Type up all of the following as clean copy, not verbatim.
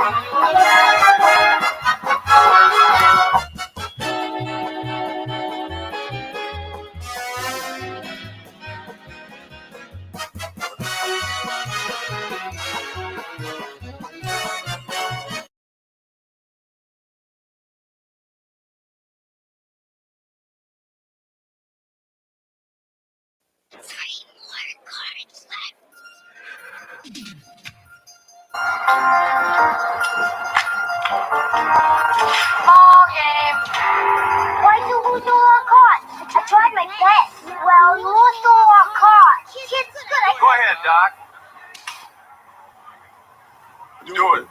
Ball game. Why do you lose all our cards? I tried my best. Well, you lost all our cards. Kids, good. Go ahead, Doc. Do it.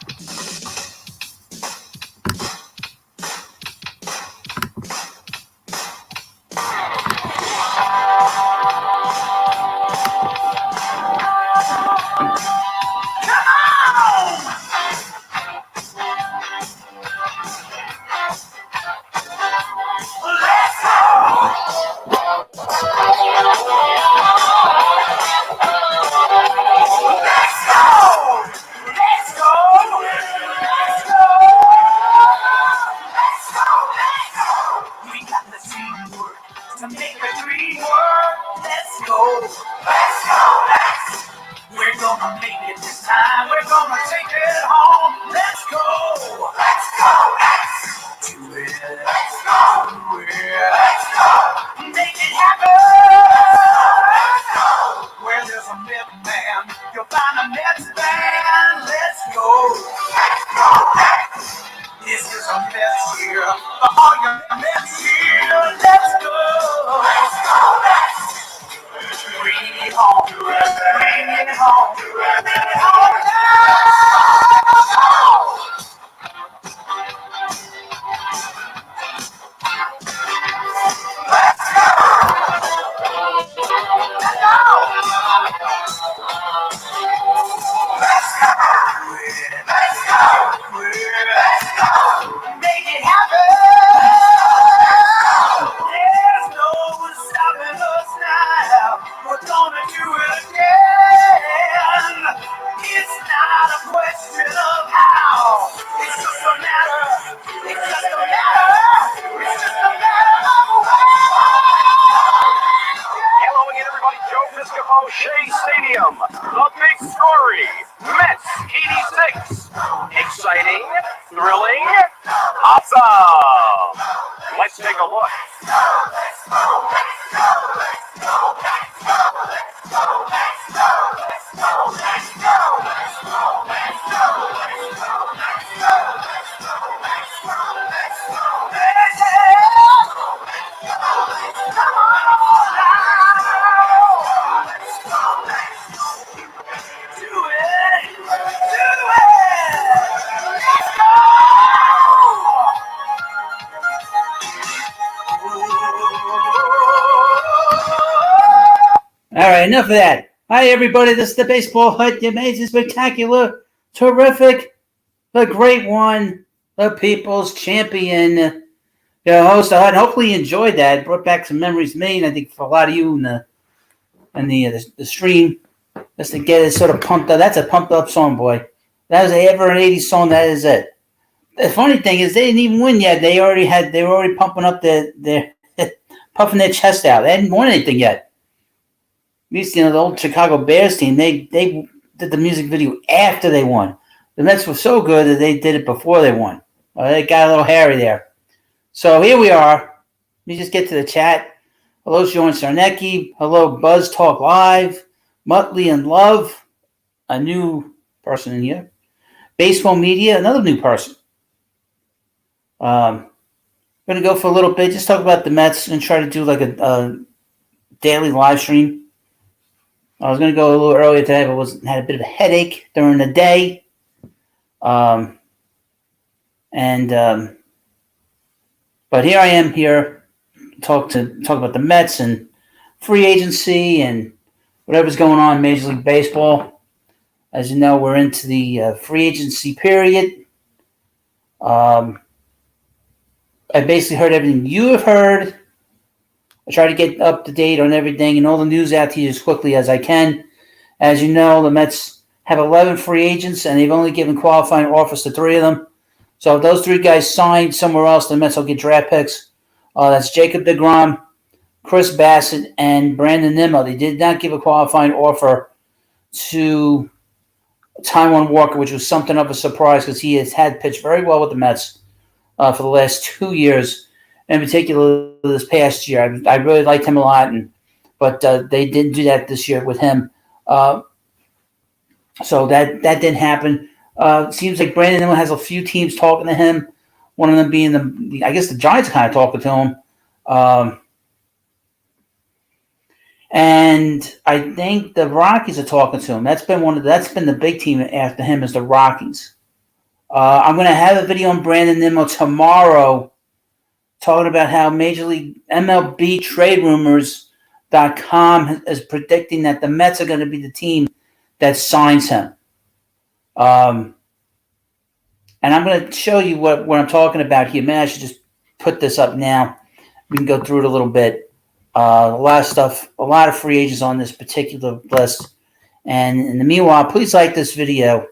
To make a dream work, let's go. Let's go, let's. We're gonna make it this time. We're gonna take it home. Let's go. Let's go, let's. Do it. Let's go. Do it. Let's go. Make it happen. Let's go. Where there's a Met man, you'll find a Mets fan. Let's go. Let's go, let's. This is a Mets year. For all your Mets here, let's go. Let's go, let's. Bring it home. Bring it home. Bring it home now. Let's go. Let's go. Let's go. Let's go. Let's go. Make it happen. There's no stopping us now. We're gonna do it again. It's not a question of how. It's just a matter. It's just a matter. It's just a matter of when. Hello again, everybody. Joe Piscopo, Shea Stadium. The big story. Mets 86. Exciting, thrilling, awesome. Let's take a look. All right, enough of that. Hi, everybody. This is the Baseball Hut, the amazing, spectacular, terrific, the great one, the people's champion, the host of Hut. Hopefully you enjoyed that. It brought back some memories to me, and I think for a lot of you in the stream, just to get it sort of pumped up. That's a pumped up song, boy. That was ever an 80s song. That is it. The funny thing is they didn't even win yet. They were already pumping up their puffing their chest out. They hadn't won anything yet. The old Chicago Bears team, they did the music video after they won. The Mets were so good that they did it before they won. They got a little hairy there. So here we are. Let me just get to the chat. Hello, Sean Sarnecki. Hello, Buzz Talk Live. Muttley and Love, a new person in here. Baseball Media, another new person. I'm going to go for a little bit, just talk about the Mets and try to do like a daily live stream. I was going to go a little earlier today, but had a bit of a headache during the day. But here I am here to talk about the Mets and free agency and whatever's going on in Major League Baseball. As you know, we're into the free agency period. I basically heard everything you have heard. I try to get up to date on everything and all the news out to you as quickly as I can. As you know, the Mets have 11 free agents, and they've only given qualifying offers to 3 of them. So if those 3 guys sign somewhere else, the Mets will get draft picks. That's Jacob deGrom, Chris Bassett, and Brandon Nimmo. They did not give a qualifying offer to Taijuan Walker, which was something of a surprise because he has had pitched very well with the Mets for the last 2 years, in particular this past year. I really liked him a lot, but they didn't do that this year with him. So that didn't happen. Seems like Brandon Nimmo has a few teams talking to him. One of them being I guess the Giants kind of talking to him. And I think the Rockies are talking to him. That's been the big team after him is the Rockies. I'm going to have a video on Brandon Nimmo tomorrow talking about how Major League MLB trade rumors.com is predicting that the Mets are going to be the team that signs him. And I'm going to show you what I'm talking about here. Man, I should just put this up now. We can go through it a little bit. A lot of stuff, a lot of free agents on this particular list. And in the meanwhile, please like this video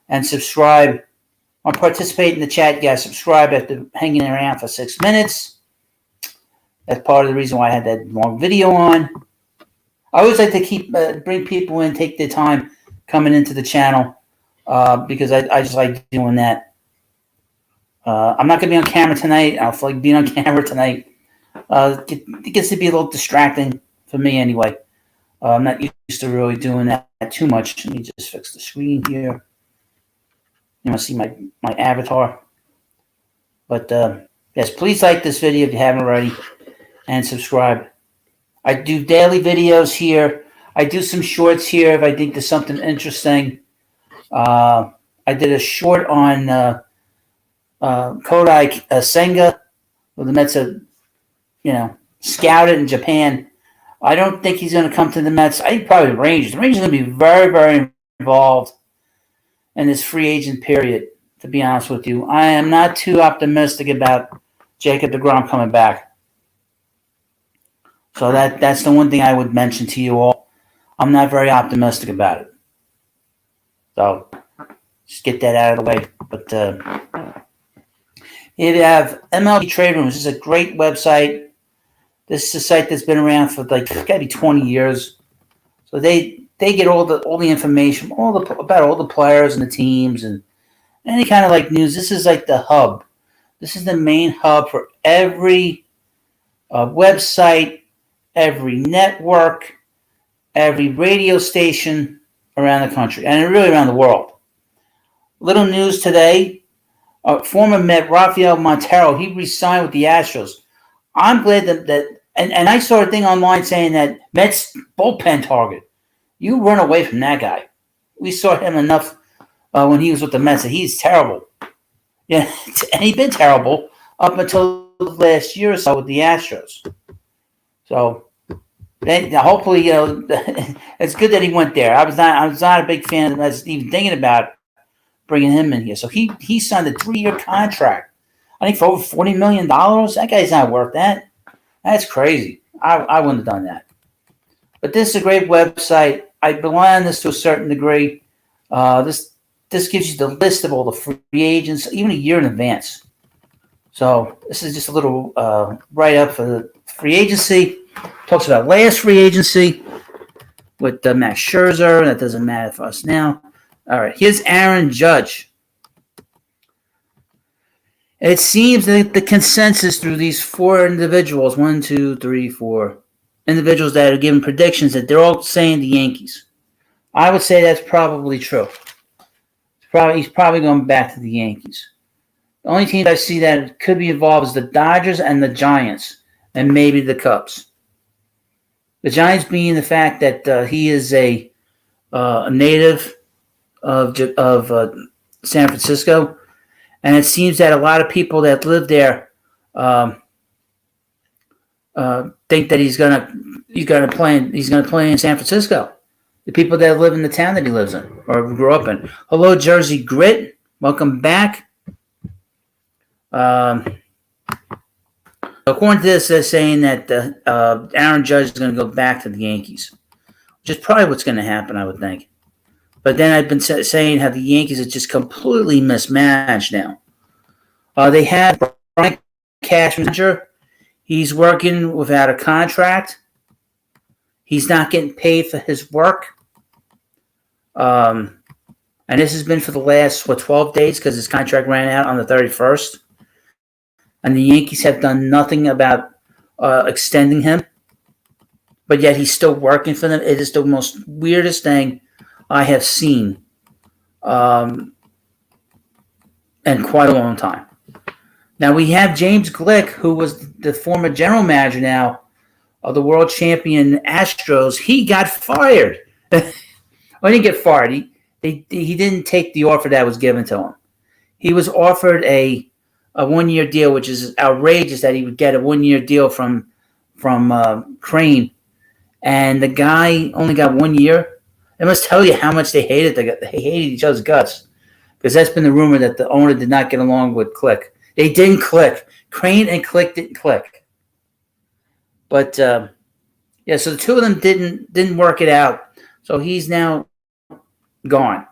and subscribe. Or participate in the chat, guys. Subscribe after hanging around for 6 minutes. That's part of the reason why I had that long video on. I always like to bring people in, take their time coming into the channel because I just like doing that. I'm not going to be on camera tonight. I feel like being on camera tonight. It gets to be a little distracting for me anyway. I'm not used to really doing that too much. Let me just fix the screen here. You want to see my avatar. But yes, please like this video if you haven't already and subscribe. I do daily videos here. I do some shorts here if I think there's something interesting. I did a short on Kodai Senga, where the Mets are, scouted in Japan. I don't think he's going to come to the Mets. I think probably the Rangers. The Rangers are going to be very, very involved in this free agent period, to be honest with you. I am not too optimistic about Jacob deGrom coming back. So that's the one thing I would mention to you all. I'm not very optimistic about it. So just get that out of the way. But here you have MLB Trade Rooms. This is a great website. This is a site that's been around for got to be 20 years. So they get all the information, about all the players and the teams and any kind of news. This is like the hub. This is the main hub for every website, every network, every radio station around the country and really around the world. Little news today. Former Met Rafael Montero, he re-signed with the Astros. I'm glad that and I saw a thing online saying that Mets bullpen target. You run away from that guy. We saw him enough when he was with the Mets. He's terrible. Yeah, and he's been terrible up until last year or so with the Astros. So hopefully, it's good that he went there. I was not a big fan of the Mets even thinking about bringing him in here. So he signed a 3-year contract. I think for over $40 million. That guy's not worth that. That's crazy. I wouldn't have done that. But this is a great website. I rely on this to a certain degree. This gives you the list of all the free agents, even a year in advance. So this is just a little write-up for the free agency. Talks about last free agency with Max Scherzer. That doesn't matter for us now. All right, here's Aaron Judge. It seems that the consensus through these 4 individuals, 1, 2, 3, 4 individuals that are giving predictions, that they're all saying the Yankees. I would say that's probably true. He's probably going back to the Yankees. The only teams I see that could be involved is the Dodgers and the Giants, and maybe the Cubs. The Giants being the fact that he is a native of San Francisco, and it seems that a lot of people that live there think that he's gonna play in San Francisco. The people that live in the town that he lives in or grew up in. Hello, Jersey Grit. Welcome back. According to this, they're saying that Aaron Judge is going to go back to the Yankees, which is probably what's going to happen, I would think. But then I've been saying how the Yankees are just completely mismatched now. They have Brian Cashman. He's working without a contract. He's not getting paid for his work. And this has been for the last, 12 days because his contract ran out on the 31st. And the Yankees have done nothing about extending him. But yet he's still working for them. It is the most weirdest thing I have seen in quite a long time. Now we have James Glick, who was the former general manager now of the world champion Astros. He got fired. Well, he didn't get fired. He didn't take the offer that was given to him. He was offered a 1-year deal, which is outrageous that he would get a 1-year deal from Crane, and the guy only got 1 year. It must tell you how much they hated each other's guts, because that's been the rumor that the owner did not get along with Click. They didn't click. Crane and Click didn't click. But so the two of them didn't work it out. So he's now gone.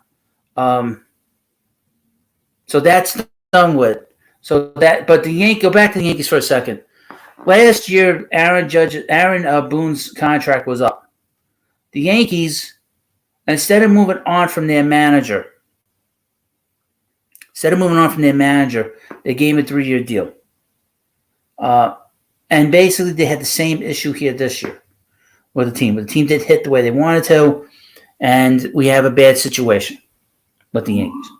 So that's done with. But go back to the Yankees for a second. Last year, Aaron Boone's contract was up. The Yankees, instead of moving on from their manager, they gave him a 3-year deal. And basically, they had the same issue here this year with the team. The team didn't hit the way they wanted to, and we have a bad situation with the Yankees.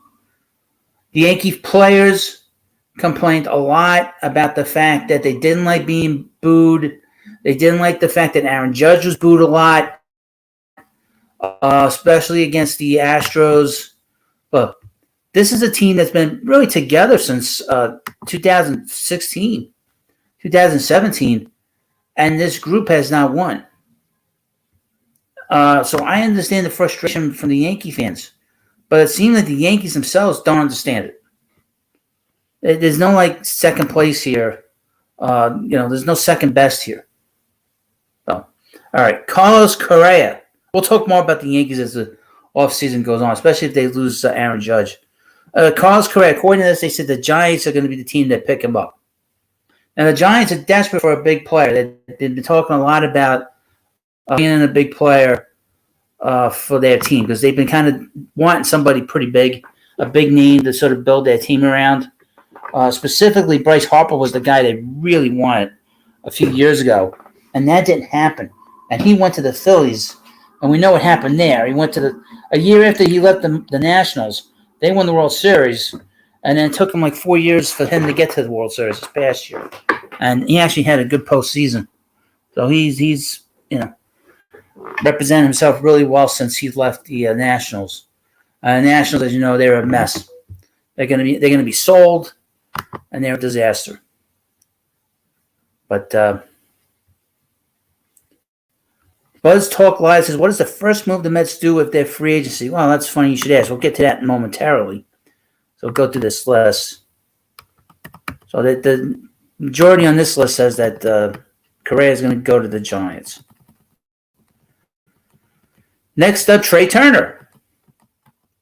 The Yankee players complained a lot about the fact that they didn't like being booed. They didn't like the fact that Aaron Judge was booed a lot, especially against the Astros. But this is a team that's been really together since 2016, 2017, and this group has not won. So I understand the frustration from the Yankee fans, but it seems like the Yankees themselves don't understand it. There's no second place here. There's no second best here. So, all right, Carlos Correa. We'll talk more about the Yankees as the offseason goes on, especially if they lose Aaron Judge. Carlos Correa, according to this, they said the Giants are going to be the team that pick him up. Now, the Giants are desperate for a big player. They've been talking a lot about being a big player for their team because they've been kind of wanting somebody pretty big, a big name to sort of build their team around. Specifically, Bryce Harper was the guy they really wanted a few years ago, and that didn't happen. And he went to the Phillies, and we know what happened there. He went to a year after he left the Nationals. They won the World Series, and then it took him 4 years for him to get to the World Series this past year. And he actually had a good postseason. So he's represented himself really well since he left the Nationals. Nationals, as you know, they're a mess. They're gonna be sold, and they're a disaster. But Buzz Talk Live says, "What is the first move the Mets do with their free agency?" Well, that's funny you should ask. We'll get to that momentarily. So we'll go through this list. So the majority on this list says that Correa is going to go to the Giants. Next up, Trey Turner.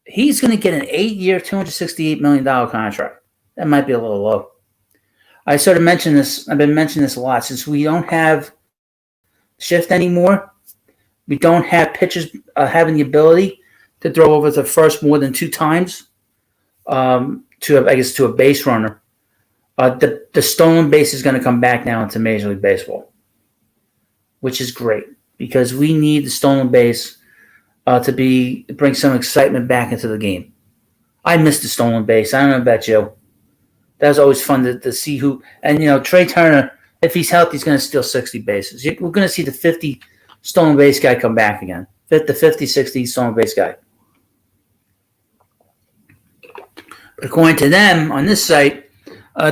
He's going to get an 8-year, $268 million contract. That might be a little low. I sort of mentioned this. I've been mentioning this a lot. Since we don't have shift anymore, we don't have pitchers having the ability to throw over the first more than 2 times to a base runner. The stolen base is going to come back now into Major League Baseball, which is great because we need the stolen base to bring some excitement back into the game. I miss the stolen base. I don't know about you. That was always fun to see who. And, Trey Turner, if he's healthy, he's going to steal 60 bases. We're going to see the 50 stolen base guy come back again. The 50, 60 stolen base guy. But according to them, on this site,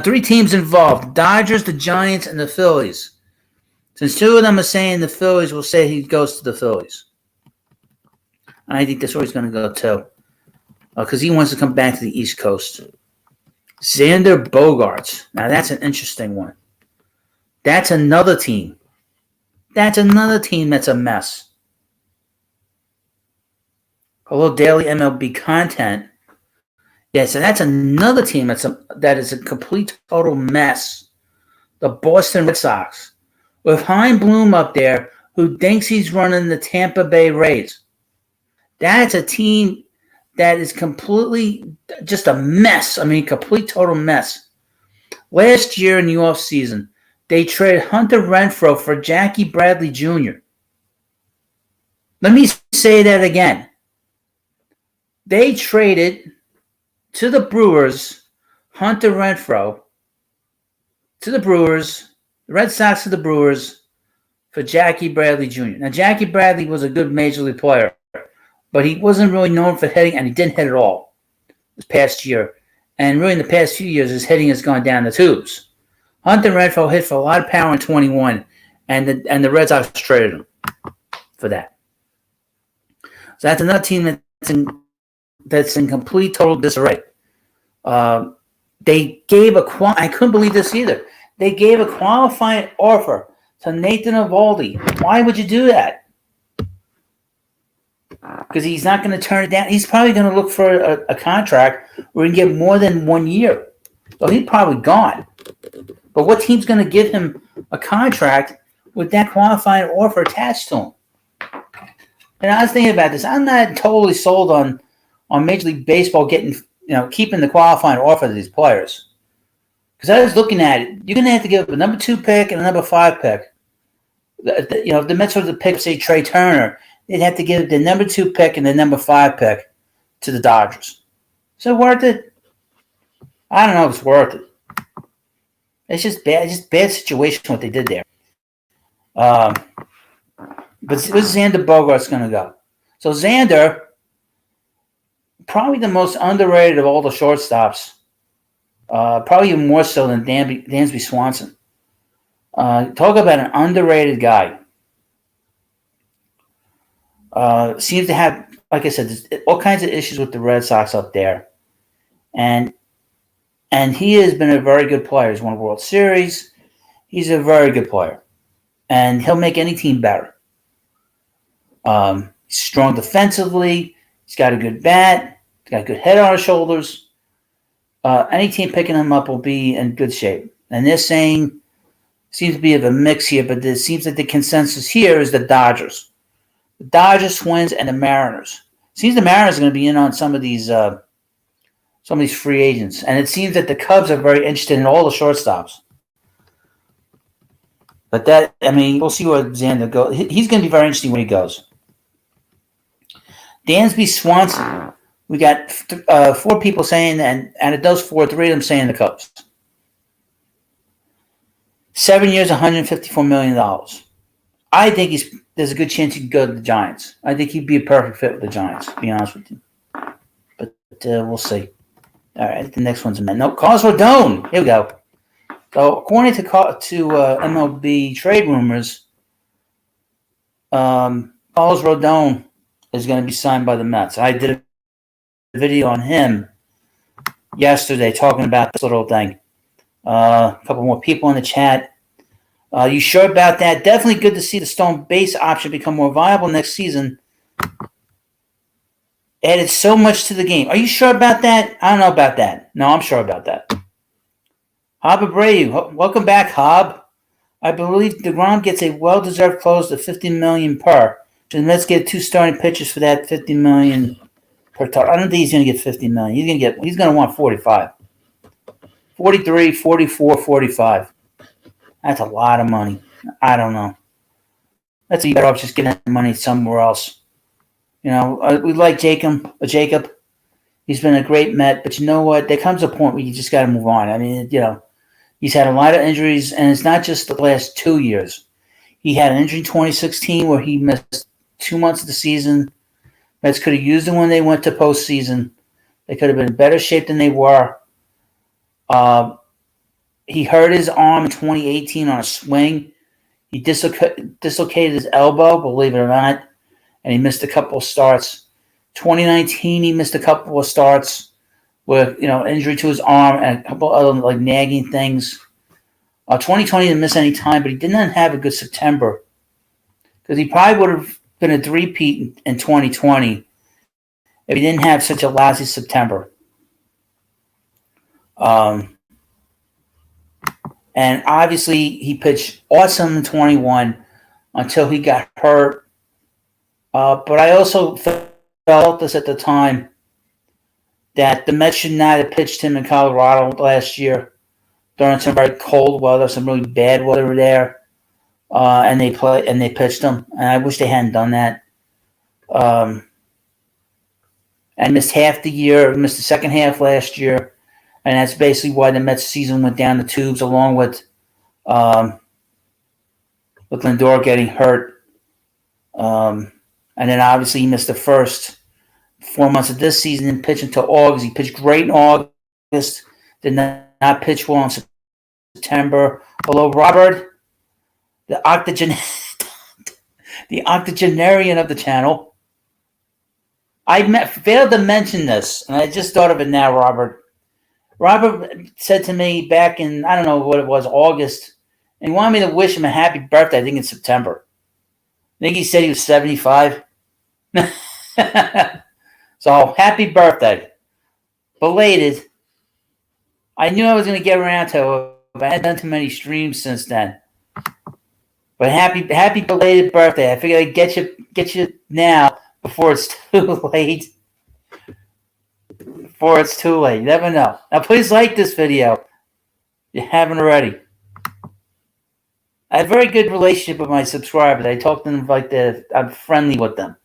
3 teams involved: the Dodgers, the Giants, and the Phillies. Since 2 of them are saying the Phillies, will say he goes to the Phillies. And I think that's where he's going to go too. Because he wants to come back to the East Coast. Xander Bogaerts. Now, that's an interesting one. That's another team. That's a mess. a little daily MLB content. Yeah, so that's another team that is a complete total mess. The Boston Red Sox. With Hein Bloom up there, who thinks he's running the Tampa Bay Rays. That's a team that is completely just a mess. I mean, complete total mess. Last year in the offseason, they traded Hunter Renfroe for Jackie Bradley Jr. Let me say that again. They traded to the Brewers Hunter Renfroe to the Brewers, the Red Sox to the Brewers for Jackie Bradley Jr. Now, Jackie Bradley was a good major league player, but he wasn't really known for hitting, and he didn't hit at all this past year. And really in the past few years, his hitting has gone down the tubes. Hunter Renfroe hit for a lot of power in 21, and the Red Sox traded him for that. So that's another team that's in complete total disarray. They gave I couldn't believe this either. They gave a qualifying offer to Nathan Eovaldi. Why would you do that? Because he's not going to turn it down. He's probably going to look for a contract where he can get more than 1 year. So he's probably gone. But what team's going to give him a contract with that qualifying offer attached to him? And I was thinking about this. I'm not totally sold on Major League Baseball keeping the qualifying offer to these players. Because I was looking at it, you're going to have to give up a number 2 pick and a number 5 pick. If the Mets were to pick, say, Trey Turner, they'd have to give the number 2 pick and the number 5 pick to the Dodgers. Is it worth it? I don't know if it's worth it. It's just bad. It's just bad situation what they did there. But where's Xander Bogaerts going to go? So Xander, probably the most underrated of all the shortstops. Probably even more so than Dansby Swanson. Talk about an underrated guy. Seems to have, like I said, all kinds of issues with the Red Sox up there. And he has been a very good player. He's won a World Series. He's a very good player. And he'll make any team better. He's strong defensively. He's got a good bat. He's got a good head on his shoulders. Any team picking him up will be in good shape. And they're saying, seems to be of a mix here, but it seems that the consensus here is the Dodgers. The Dodgers, Twins, and the Mariners. Seems the Mariners are going to be in on some of these free agents. And it seems that the Cubs are very interested in all the shortstops. But we'll see where Xander goes. He's going to be very interesting when he goes. Dansby Swanson. We got 4 people saying, and of those 4, 3 of them saying the Cubs. 7 years, $154 million. I think there's a good chance he could go to the Giants. I think he'd be a perfect fit with the Giants, to be honest with you. But we'll see. All right, the next one's a man. No, Carlos Rodon. Here we go. So according to MLB trade rumors, Carlos Rodon is going to be signed by the Mets. I did a video on him yesterday talking about this little thing. A couple more people in the chat. You sure about that? Definitely good to see the stone base option become more viable next season. Added so much to the game. Are you sure about that? I don't know about that. No, I'm sure about that. Hob Abreu, welcome back, Hob. I believe deGrom gets a well-deserved close of $50 million per. And let's get 2 starting pitchers for that $50 million per target. I don't think he's going to get $50 million. He's going to want 45. 43, 44, 45. That's a lot of money. I don't know. That's better off just getting that money somewhere else. We like Jacob. He's been a great Met, but you know what? There comes a point where you just got to move on. I mean, he's had a lot of injuries, and it's not just the last 2 years. He had an injury in 2016 where he missed 2 months of the season. Mets could have used him when they went to postseason. They could have been in better shape than they were. He hurt his arm in 2018 on a swing. He dislocated his elbow, believe it or not, and he missed a couple of starts. 2019, he missed a couple of starts with injury to his arm and a couple other nagging things. 2020 didn't miss any time, but he did not have a good September because he probably would have been a three-peat in 2020 if he didn't have such a lousy September. And obviously, he pitched awesome in 21 until he got hurt. But I also felt this at the time that the Mets should not have pitched him in Colorado last year during some very cold weather, some really bad weather there, and they pitched him. And I wish they hadn't done that. I missed half the year, missed the second half last year, and that's basically why the Mets season went down the tubes, along with Lindor getting hurt. And then obviously he missed the first 4 months of this season and pitched until August. He pitched great in August, did not pitch well in September. Although Robert, the octogenarian of the channel, I failed to mention this, and I just thought of it now, Robert. Robert said to me back in, I don't know what it was, August, and he wanted me to wish him a happy birthday, I think in September. I think he said he was 75. So, happy birthday. Belated. I knew I was going to get around to it, but I hadn't done too many streams since then. But happy belated birthday. I figured I'd get you now before it's too late. Before it's too late. You never know. Now, please like this video if you haven't already. I have a very good relationship with my subscribers. I talk to them like that. I'm friendly with them.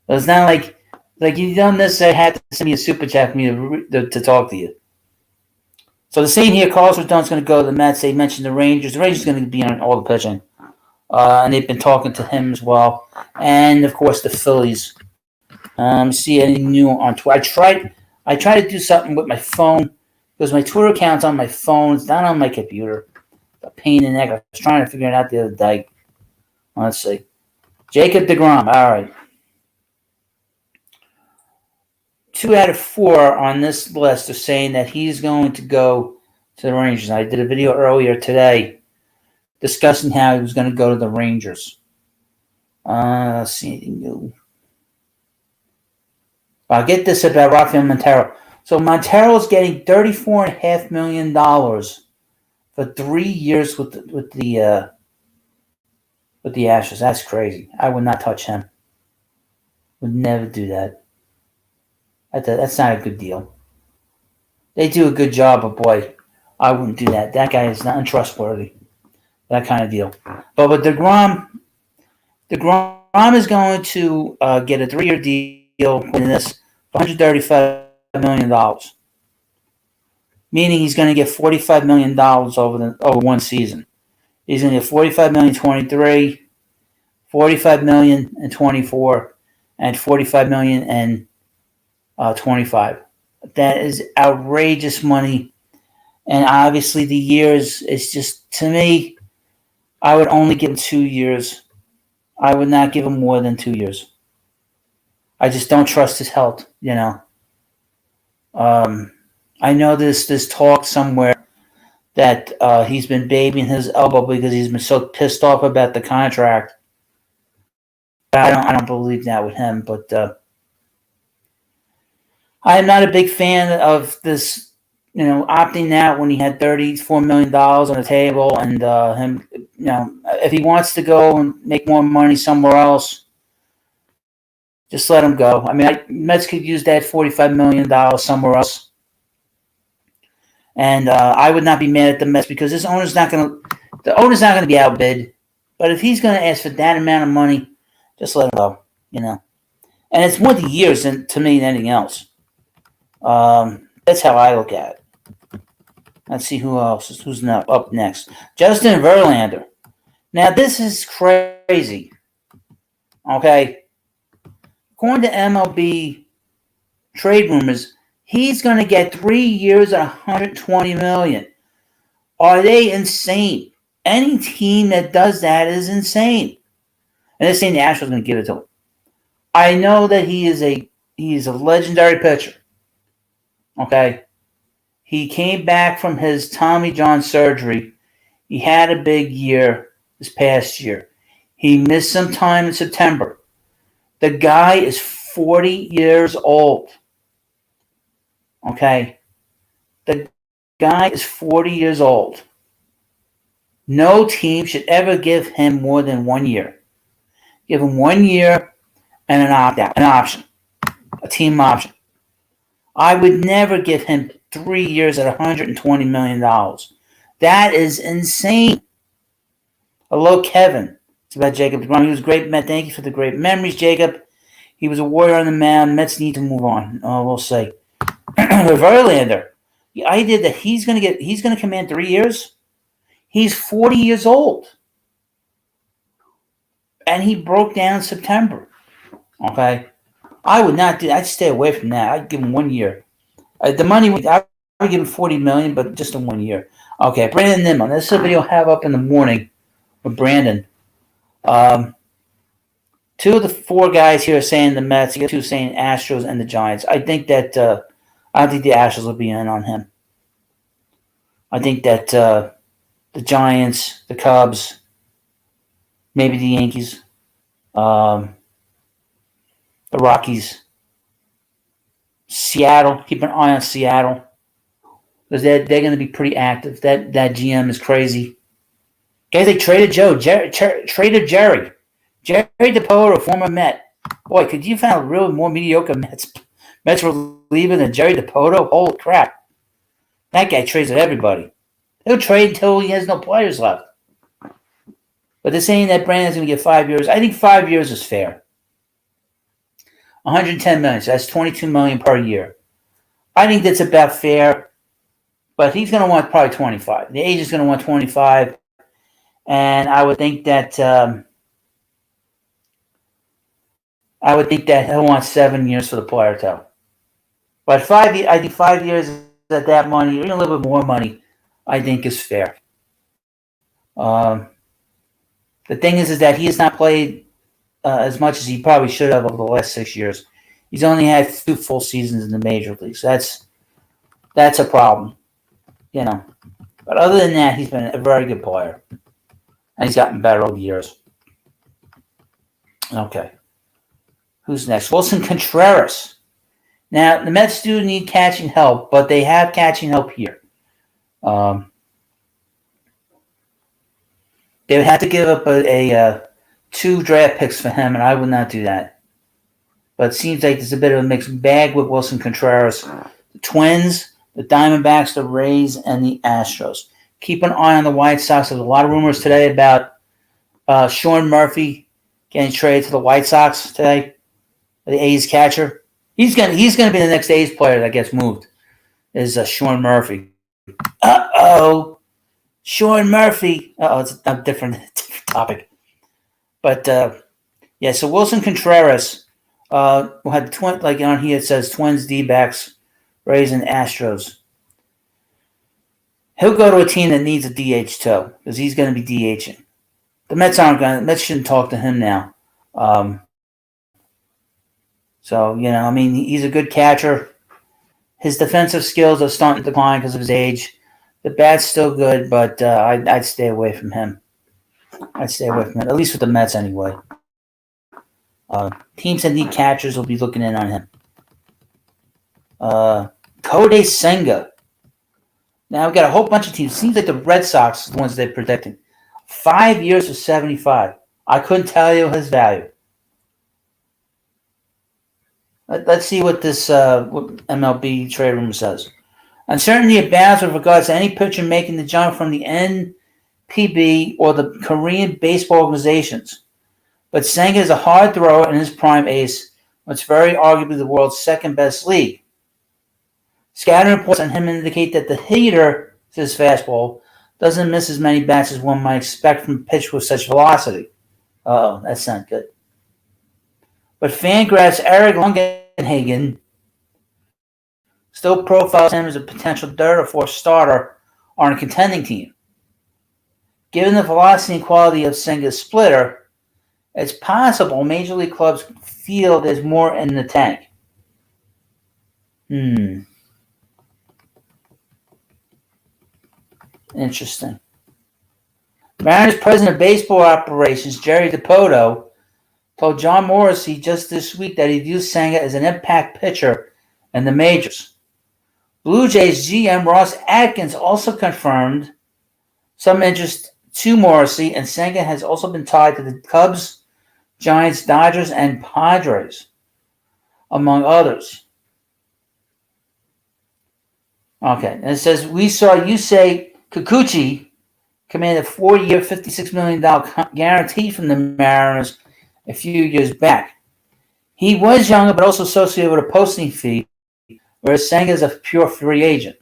So it's not like you don't necessarily have to send me a super chat for me to talk to you. So the same here. Carlos Rodon's going to go to the Mets. They mentioned the Rangers. The Rangers are going to be on all the pitching. And they've been talking to him as well. And, of course, the Phillies. See anything new on Twitter. I try to do something with my phone because my Twitter account's on my phone. It's not on my computer. A pain in the neck. I was trying to figure it out the other day. Let's see. Jacob deGrom. All right. 2 out of 4 on this list are saying that he's going to go to the Rangers. I did a video earlier today discussing how he was going to go to the Rangers. Let's see anything new. I'll get this about Rafael Montero. So Montero is getting $34.5 million for 3 years with the Astros. That's crazy. I would not touch him. Would never do that. That's not a good deal. They do a good job, but boy, I wouldn't do that. That guy is not untrustworthy. That kind of deal. But with deGrom is going to get a 3-year deal in this for $135 million. Meaning he's going to get $45 million over one season. He's going to get $45 million in 23, $45 million in 24, and $45 million in 25. That is outrageous money. And obviously the years is just, to me, I would only give him 2 years. I would not give him more than 2 years. I just don't trust his health, you know. I know this talk somewhere that he's been babying his elbow because he's been so pissed off about the contract. I don't believe that with him, but I am not a big fan of this, you know, opting out when he had $34 million on the table, and him, you know, if he wants to go and make more money somewhere else, just let him go. I mean, Mets could use that $45 million somewhere else, and I would not be mad at the Mets because the owner's not going to be outbid. But if he's going to ask for that amount of money, just let him go, you know. And it's more the years to me than anything else. That's how I look at it. Let's see who's up next. Justin Verlander. Now, this is crazy. Okay. According to MLB trade rumors, he's going to get 3 years at $120 million. Are they insane? Any team that does that is insane. And they're saying the Astros are going to give it to him. I know that he is a legendary pitcher. Okay. He came back from his Tommy John surgery. He had a big year this past year. He missed some time in September. The guy is 40 years old. Okay? The guy is 40 years old. No team should ever give him more than 1 year. Give him 1 year and an opt-out, an option, a team option. I would never give him 3 years at $120 million. That is insane. Hello, Kevin. It's about Jacob deGrom. He was great, Matt. Thank you for the great memories, Jacob. He was a warrior on the mound. Mets need to move on. We'll see. Verlander. The idea that he's going to command 3 years. He's 40 years old, and he broke down in September. Okay, I would not do. I'd stay away from that. I'd give him 1 year. The money I would give him $40 million, but just in 1 year. Okay, Brandon Nimmo. This is a video I'll have up in the morning with Brandon. Two of the four guys here are saying the Mets. The other two saying Astros and the Giants. I think that I think the Astros will be in on him. I think that the Giants, the Cubs, maybe the Yankees, the Rockies, Seattle. Keep an eye on Seattle because they're going to be pretty active. That GM is crazy. Guys, they traded traded Jerry. Jerry DePoto, former Met. Boy, could you find a real more mediocre Mets reliever than Jerry DePoto? Holy crap. That guy trades with everybody. He'll trade until he has no players left. But they're saying that Brandon's going to get 5 years. I think 5 years is fair. $110 million, so that's $22 million per year. I think that's about fair, but he's going to want probably 25. The agent's going to want 25, and I would think that he'll want 7 years for the player too. But I think 5 years at that money, or even a little bit more money, I think is fair. The thing is that he has not played as much as he probably should have over the last 6 years. He's only had 2 full seasons in the major leagues. That's a problem, you know. But other than that, he's been a very good player, and he's gotten better over the years. Okay, who's next? Wilson Contreras. Now the Mets do need catching help, but they have catching help here. They would have to give up a 2 draft picks for him, and I would not do that. But it seems like there's a bit of a mixed bag with Wilson Contreras. The Twins, the Diamondbacks, the Rays, and the Astros. Keep an eye on the White Sox. There's a lot of rumors today about Sean Murphy getting traded to the White Sox today. The A's catcher. He's gonna be the next A's player that gets moved. Is Sean Murphy. Uh-oh. Sean Murphy. It's a different topic. But, yeah, so Wilson Contreras will have like on here it says Twins, D-backs, Rays, and Astros. He'll go to a team that needs a DH too, because he's going to be DHing. The Mets shouldn't talk to him now. So, he's a good catcher. His defensive skills are starting to decline because of his age. The bat's still good, but I'd stay away from him. At least with the Mets anyway. Teams that need catchers will be looking in on him. Kodai Senga. Now we've got a whole bunch of teams. Seems like the Red Sox are the ones they're predicting. 5 years for 75. I couldn't tell you his value. Let's see what this what MLB trade room says. Uncertainty abounds with regards to any pitcher making the jump from the NPB or the Korean baseball organizations. But Senga is a hard thrower and his prime ace, what's very arguably the world's second best league. Scouting reports on him indicate that the hitter, his fastball, doesn't miss as many bats as one might expect from a pitch with such velocity. Uh-oh, that's not good. But Fangraphs' Eric Longenhagen still profiles him as a potential third or fourth starter on a contending team. Given the velocity and quality of Senga's splitter, it's possible major league clubs feel there's more in the tank. Interesting. Mariners president of baseball operations, Jerry DePoto, told John Morrissey just this week that he views Senga as an impact pitcher in the majors. Blue Jays GM Ross Atkins also confirmed some interest to Morrissey, and Senga has also been tied to the Cubs, Giants, Dodgers, and Padres, among others. Okay, and it says, we saw Yusei Kikuchi command a 4-year, $56 million guarantee from the Mariners a few years back. He was younger, but also associated with a posting fee, whereas Senga is a pure free agent.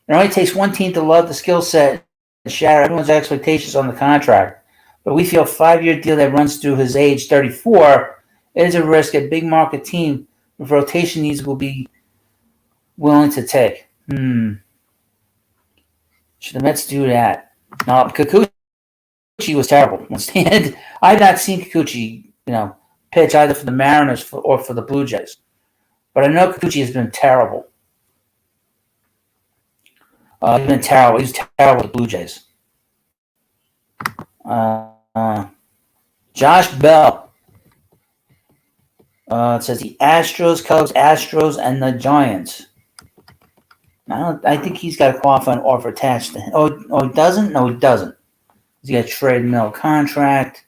It only takes one team to love the skill set and shatter everyone's expectations on the contract, but we feel a 5-year deal that runs through his age 34 is a risk a big market team with rotation needs will be willing to take. Should the Mets do that? No, Kikuchi was terrible. I've not seen Kikuchi, pitch either for the Mariners or for the Blue Jays, but I know Kikuchi has been terrible. He's been terrible. He's terrible with the Blue Jays. Josh Bell. It says the Astros, Cubs, and the Giants. I think he's got a qualifying offer attached to him. Oh, he doesn't? No, he doesn't. He's got a trade mill contract.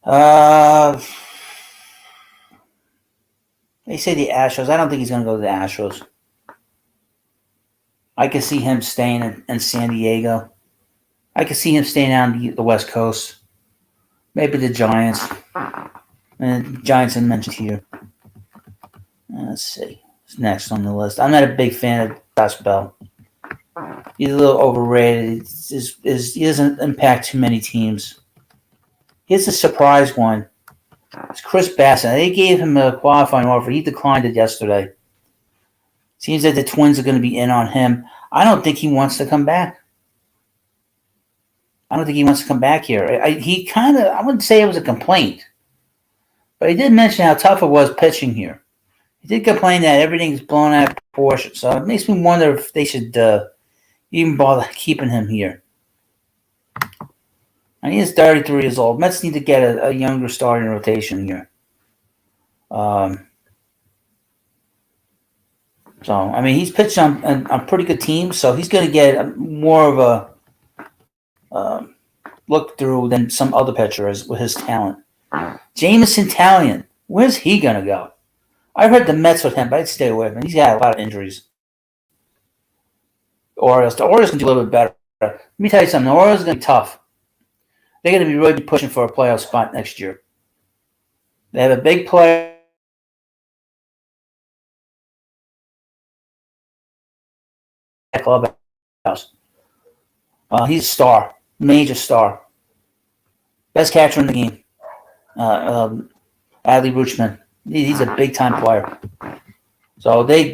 They say the Astros. I don't think he's going to go to the Astros. I could see him staying in San Diego. I could see him staying on the West Coast. Maybe the Giants. And the Giants are mentioned here. Let's see. What's next on the list? I'm not a big fan of Josh Bell. He's a little overrated. He doesn't impact too many teams. Here's a surprise one. It's Chris Bassett. They gave him a qualifying offer. He declined it yesterday. Seems that the Twins are going to be in on him. I don't think he wants to come back. I don't think he wants to come back here. I wouldn't say it was a complaint, but he did mention how tough it was pitching here. He did complain that everything's blown out of proportion, so it makes me wonder if they should even bother keeping him here. And he is 33 years old. Mets need to get a younger starting rotation here. He's pitched on pretty good teams, so he's going to get more of a look through than some other pitchers with his talent. Jameson Taillon, where's he going to go? I've heard the Mets with him, but I'd stay away from him. He's got a lot of injuries. The Orioles can do a little bit better. Let me tell you something. The Orioles are going to be tough. They're going to be really pushing for a playoff spot next year. They have a big player. Clubhouse. He's a star, major star, best catcher in the game. Adley Rutschman, he's a big time player. So you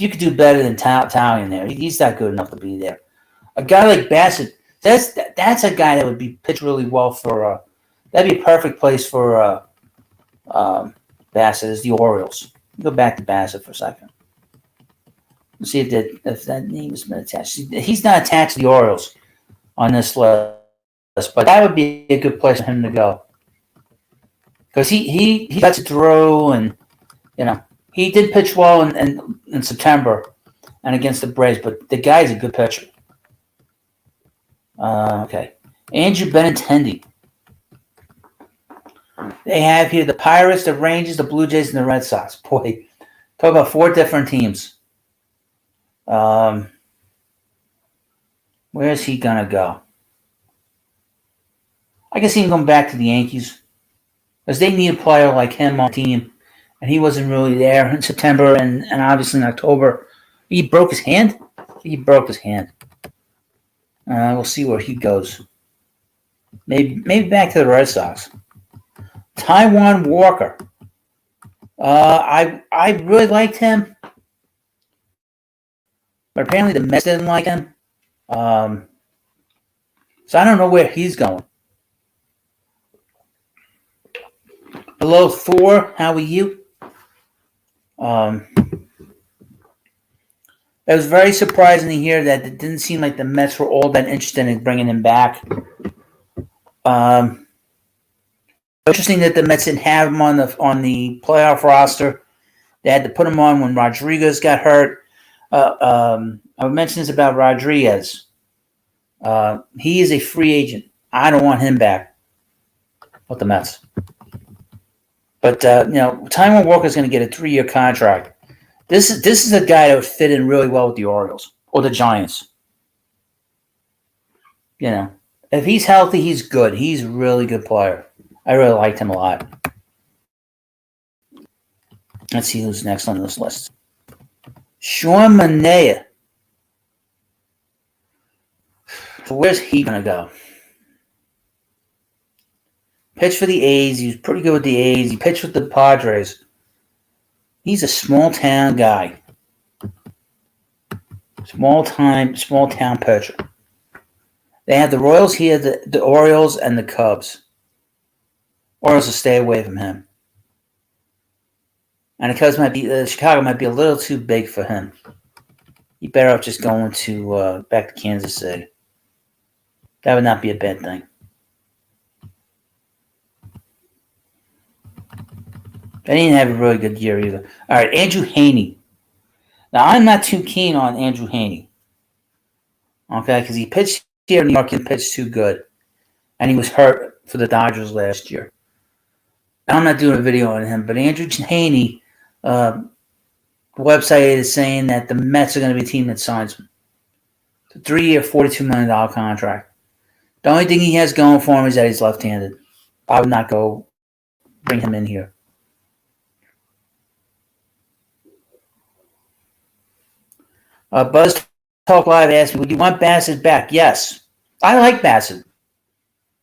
could do better than Taillon there. He's not good enough to be there. A guy like Bassett, that's a guy that would be pitched really well for. That'd be a perfect place for Bassett is the Orioles. Go back to Bassett for a second. Let's see if that name has been attached. He's not attached to the Orioles on this list, but that would be a good place for him to go because he got to throw, and he did pitch well in September and against the Braves, but the guy's a good pitcher. Okay, Andrew Benintendi. They have here the Pirates, the Rangers, the Blue Jays, and the Red Sox. Boy, talk about 4 different teams. Where is he going to go? I can see him going back to the Yankees because they need a player like him on the team, and he wasn't really there in September and obviously in October. He broke his hand? He broke his hand. We'll see where he goes. Maybe back to the Red Sox. Taijuan Walker. I really liked him. But apparently the Mets didn't like him. So I don't know where he's going. Hello, Thor. How are you? It was very surprising to hear that it didn't seem like the Mets were all that interested in bringing him back. Interesting that the Mets didn't have him on the playoff roster. They had to put him on when Rodriguez got hurt. I mentioned this about Rodriguez. He is a free agent. I don't want him back with the Mets. But Taijuan Walker is going to get a 3-year contract. This is a guy that would fit in really well with the Orioles or the Giants. If he's healthy, he's good. He's a really good player. I really liked him a lot. Let's see who's next on this list. Sean Manaea. So where's he going to go? Pitched for the A's. He was pretty good with the A's. He pitched with the Padres. He's a small-town guy. Small-town pitcher. They have the Royals here, the Orioles, and the Cubs. Orioles will stay away from him. And the Cubs Chicago might be a little too big for him. He better off just going to back to Kansas City. That would not be a bad thing. They didn't have a really good year either. All right, Andrew Heaney. Now, I'm not too keen on Andrew Heaney. Okay, because he pitched here in New York and pitched too good. And he was hurt for the Dodgers last year. I'm not doing a video on him, but Andrew Heaney, the website is saying that the Mets are going to be a team that signs him. It's a 3-year, $42 million contract. The only thing he has going for him is that he's left-handed. I would not go bring him in here. Buzz Talk Live asked me, would you want Bassett back? Yes. I like Bassett.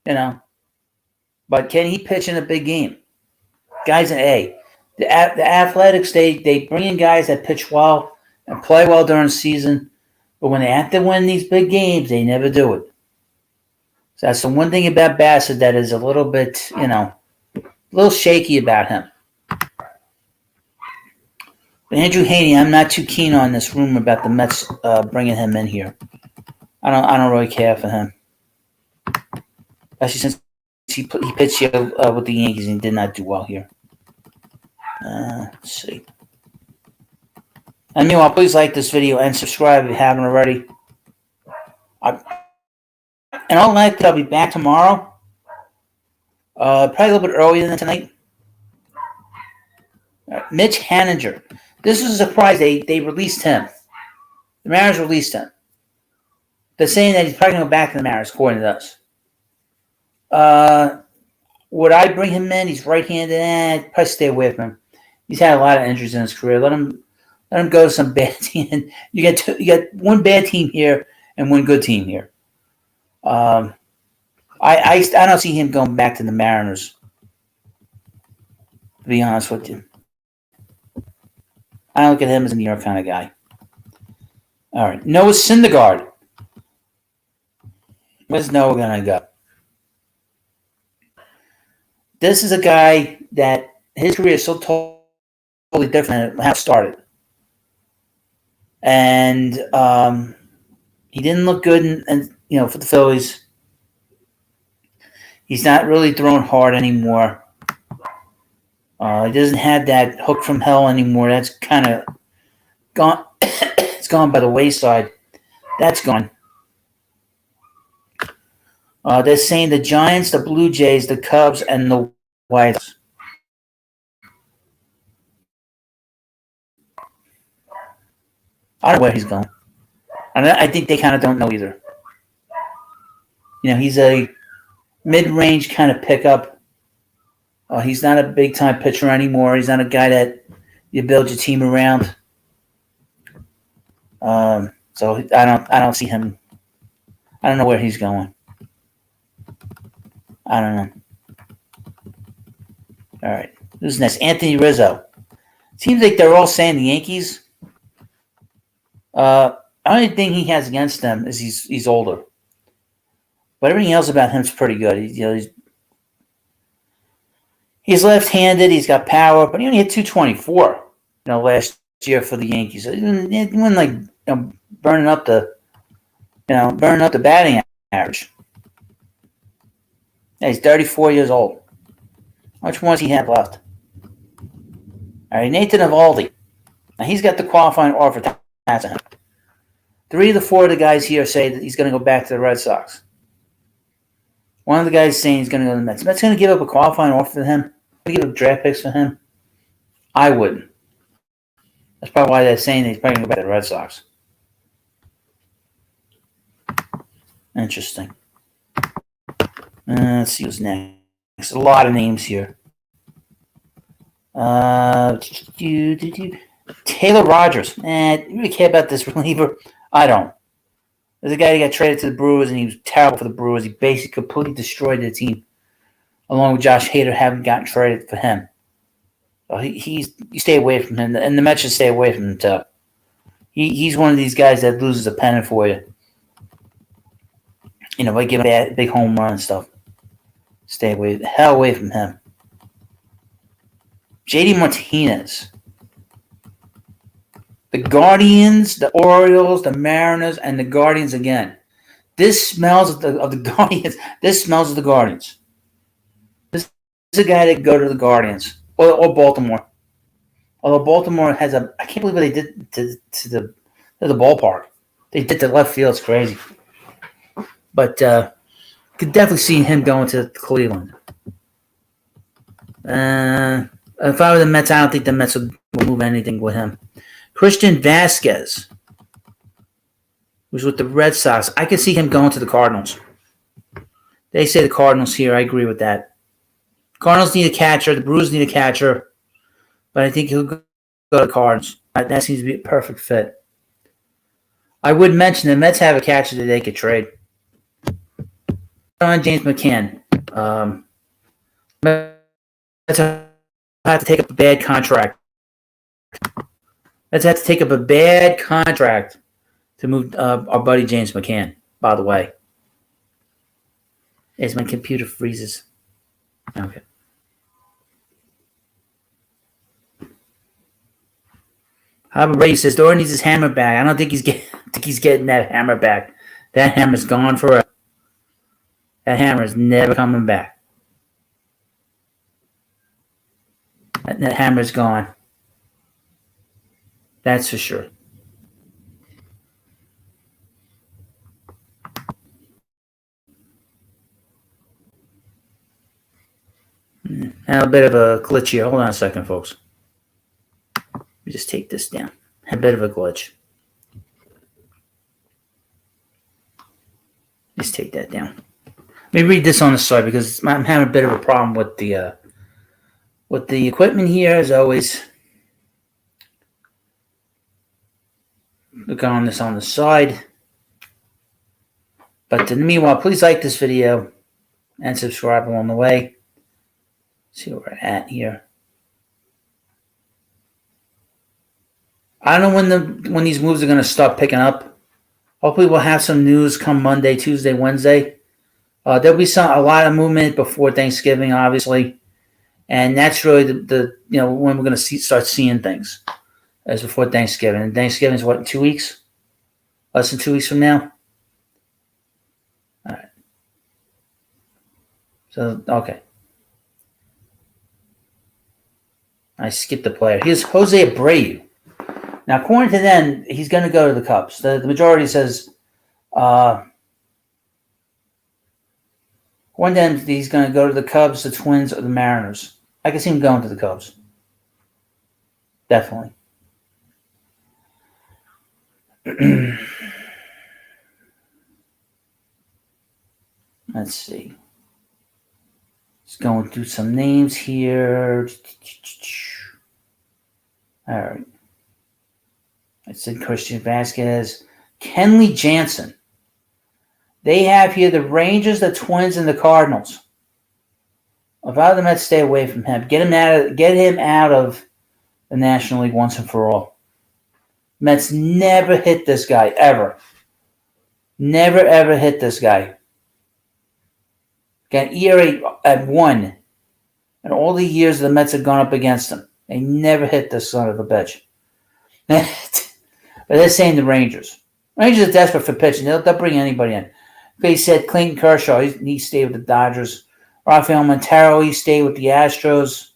But can he pitch in a big game? Guys in A. The Athletics, they bring in guys that pitch well and play well during the season, but when they have to win these big games, they never do it. So that's the one thing about Bassett that is a little bit, a little shaky about him. But Andrew Heaney, I'm not too keen on this rumor about the Mets bringing him in here. I don't really care for him, especially since he pitched here with the Yankees and did not do well here. Let's see. And meanwhile, please like this video and subscribe if you haven't already. And all night, I'll be back tomorrow. Probably a little bit earlier than tonight. Mitch Haniger. This is a surprise. They released him. The Mariners released him. They're saying that he's probably going to go back to the Mariners, according to us. Would I bring him in? He's right-handed. I'd probably stay away from him. He's had a lot of injuries in his career. Let him go to some bad team. You got one bad team here and one good team here. I don't see him going back to the Mariners. To be honest with you, I don't look at him as a New York kind of guy. All right, Noah Syndergaard. Where's Noah gonna go? This is a guy that his career is so totally different than how it started. And he didn't look good for the Phillies. He's not really throwing hard anymore. He doesn't have that hook from hell anymore. That's kind of gone. It's gone by the wayside. That's gone. They're saying the Giants, the Blue Jays, the Cubs, and the White Sox. I don't know where he's going. I think they kind of don't know either. He's a mid-range kind of pickup. He's not a big-time pitcher anymore. He's not a guy that you build your team around. So I don't see him. I don't know where he's going. I don't know. All right. Who's next? Anthony Rizzo. Seems like they're all saying the Yankees. The only thing he has against them is he's older. But everything else about him is pretty good. He's left-handed. He's got power, but he only hit 224. Last year for the Yankees. He wasn't like burning up the batting average. Yeah, he's 34 years old. How much more does he have left? All right, Nathan Eovaldi. Now he's got the qualifying offer to him. 3 of the 4 of the guys here say that he's going to go back to the Red Sox. One of the guys saying he's going to go to the Mets. The Mets going to give up a qualifying offer to him? Give up draft picks for him? I wouldn't. That's probably why they're saying that he's probably going to go back to the Red Sox. Interesting. Let's see who's next. A lot of names here. Taylor Rogers. You really care about this reliever? I don't. There's a guy that got traded to the Brewers, and he was terrible for the Brewers. He basically completely destroyed the team, along with Josh Hader having gotten traded for him. So you stay away from him, and the Mets should stay away from him too. He's one of these guys that loses a pennant for you. By giving a big home run and stuff. Stay the hell away from him. JD Martinez. The Guardians, the Orioles, the Mariners, and the Guardians again. This smells of the Guardians. This smells of the Guardians. This is a guy that could go to the Guardians or Baltimore. Although Baltimore has I can't believe what they did to the ballpark. They did the left field. It's crazy. But could definitely see him going to Cleveland. If I were the Mets, I don't think the Mets would move anything with him. Christian Vasquez, who's with the Red Sox. I could see him going to the Cardinals. They say the Cardinals here. I agree with that. Cardinals need a catcher. The Brewers need a catcher. But I think he'll go to the Cardinals. That seems to be a perfect fit. I would mention the Mets have a catcher that they could trade. James McCann. Mets have to take up a bad contract. Let's have to take up a bad contract to move our buddy James McCann, by the way. As my computer freezes. Okay. Harbor Brady says Doran needs his hammer back. I don't think he's getting that hammer back. That hammer's gone forever. That hammer is never coming back. That hammer's gone. That's for sure. Now a bit of a glitch here. Hold on a second, folks. Let me just take this down. A bit of a glitch. Just take that down. Let me read this on the side because I'm having a bit of a problem with the equipment here, as always. Look on this on the side. But meanwhile, please like this video and subscribe along the way. See where we're at here. I don't know when these moves are going to start picking up. Hopefully, we'll have some news come Monday, Tuesday, Wednesday. There'll be a lot of movement before Thanksgiving, obviously, and that's really the when we're going to start seeing things. As before Thanksgiving. And Thanksgiving is what, in 2 weeks? Less than 2 weeks from now? All right. So, okay. I skipped the player. Here's Jose Abreu. Now, according to them, he's going to go to the Cubs. The majority says, according to them, he's going to go to the Cubs, the Twins, or the Mariners. I can see him going to the Cubs. Definitely. Let's see. Let's go through some names here. All right. I said Christian Vasquez. Kenley Jansen. They have here the Rangers, the Twins, and the Cardinals. If I were the Mets, stay away from him. Get him out of the National League once and for all. Mets never hit this guy, ever. Never, ever hit this guy. Got ERA at 1. And all the years the Mets have gone up against him. They never hit this son of a bitch. But they're saying the Rangers. Rangers are desperate for pitching. They'll bring anybody in. They said Clayton Kershaw. He stayed with the Dodgers. Rafael Montero, he stayed with the Astros.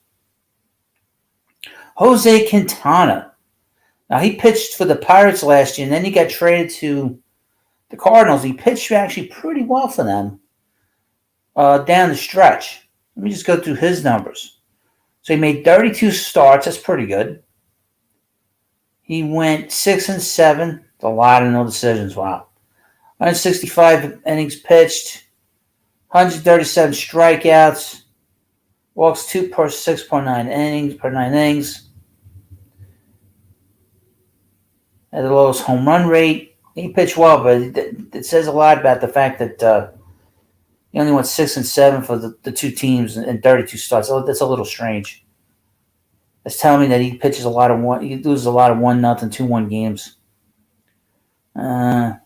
Jose Quintana. Now, he pitched for the Pirates last year, and then he got traded to the Cardinals. He pitched actually pretty well for them down the stretch. Let me just go through his numbers. So he made 32 starts. That's pretty good. He went 6-7. That's a lot of no decisions. Wow. 165 innings pitched. 137 strikeouts. Walks 2 per 6.9 innings per 9 innings. Had the lowest home run rate. He pitched well, but it says a lot about the fact that he only went 6-7 for the two teams in 32 starts. So that's a little strange. That's telling me that he pitches a lot of one. He loses a lot of 1-0, 2-1 games. They're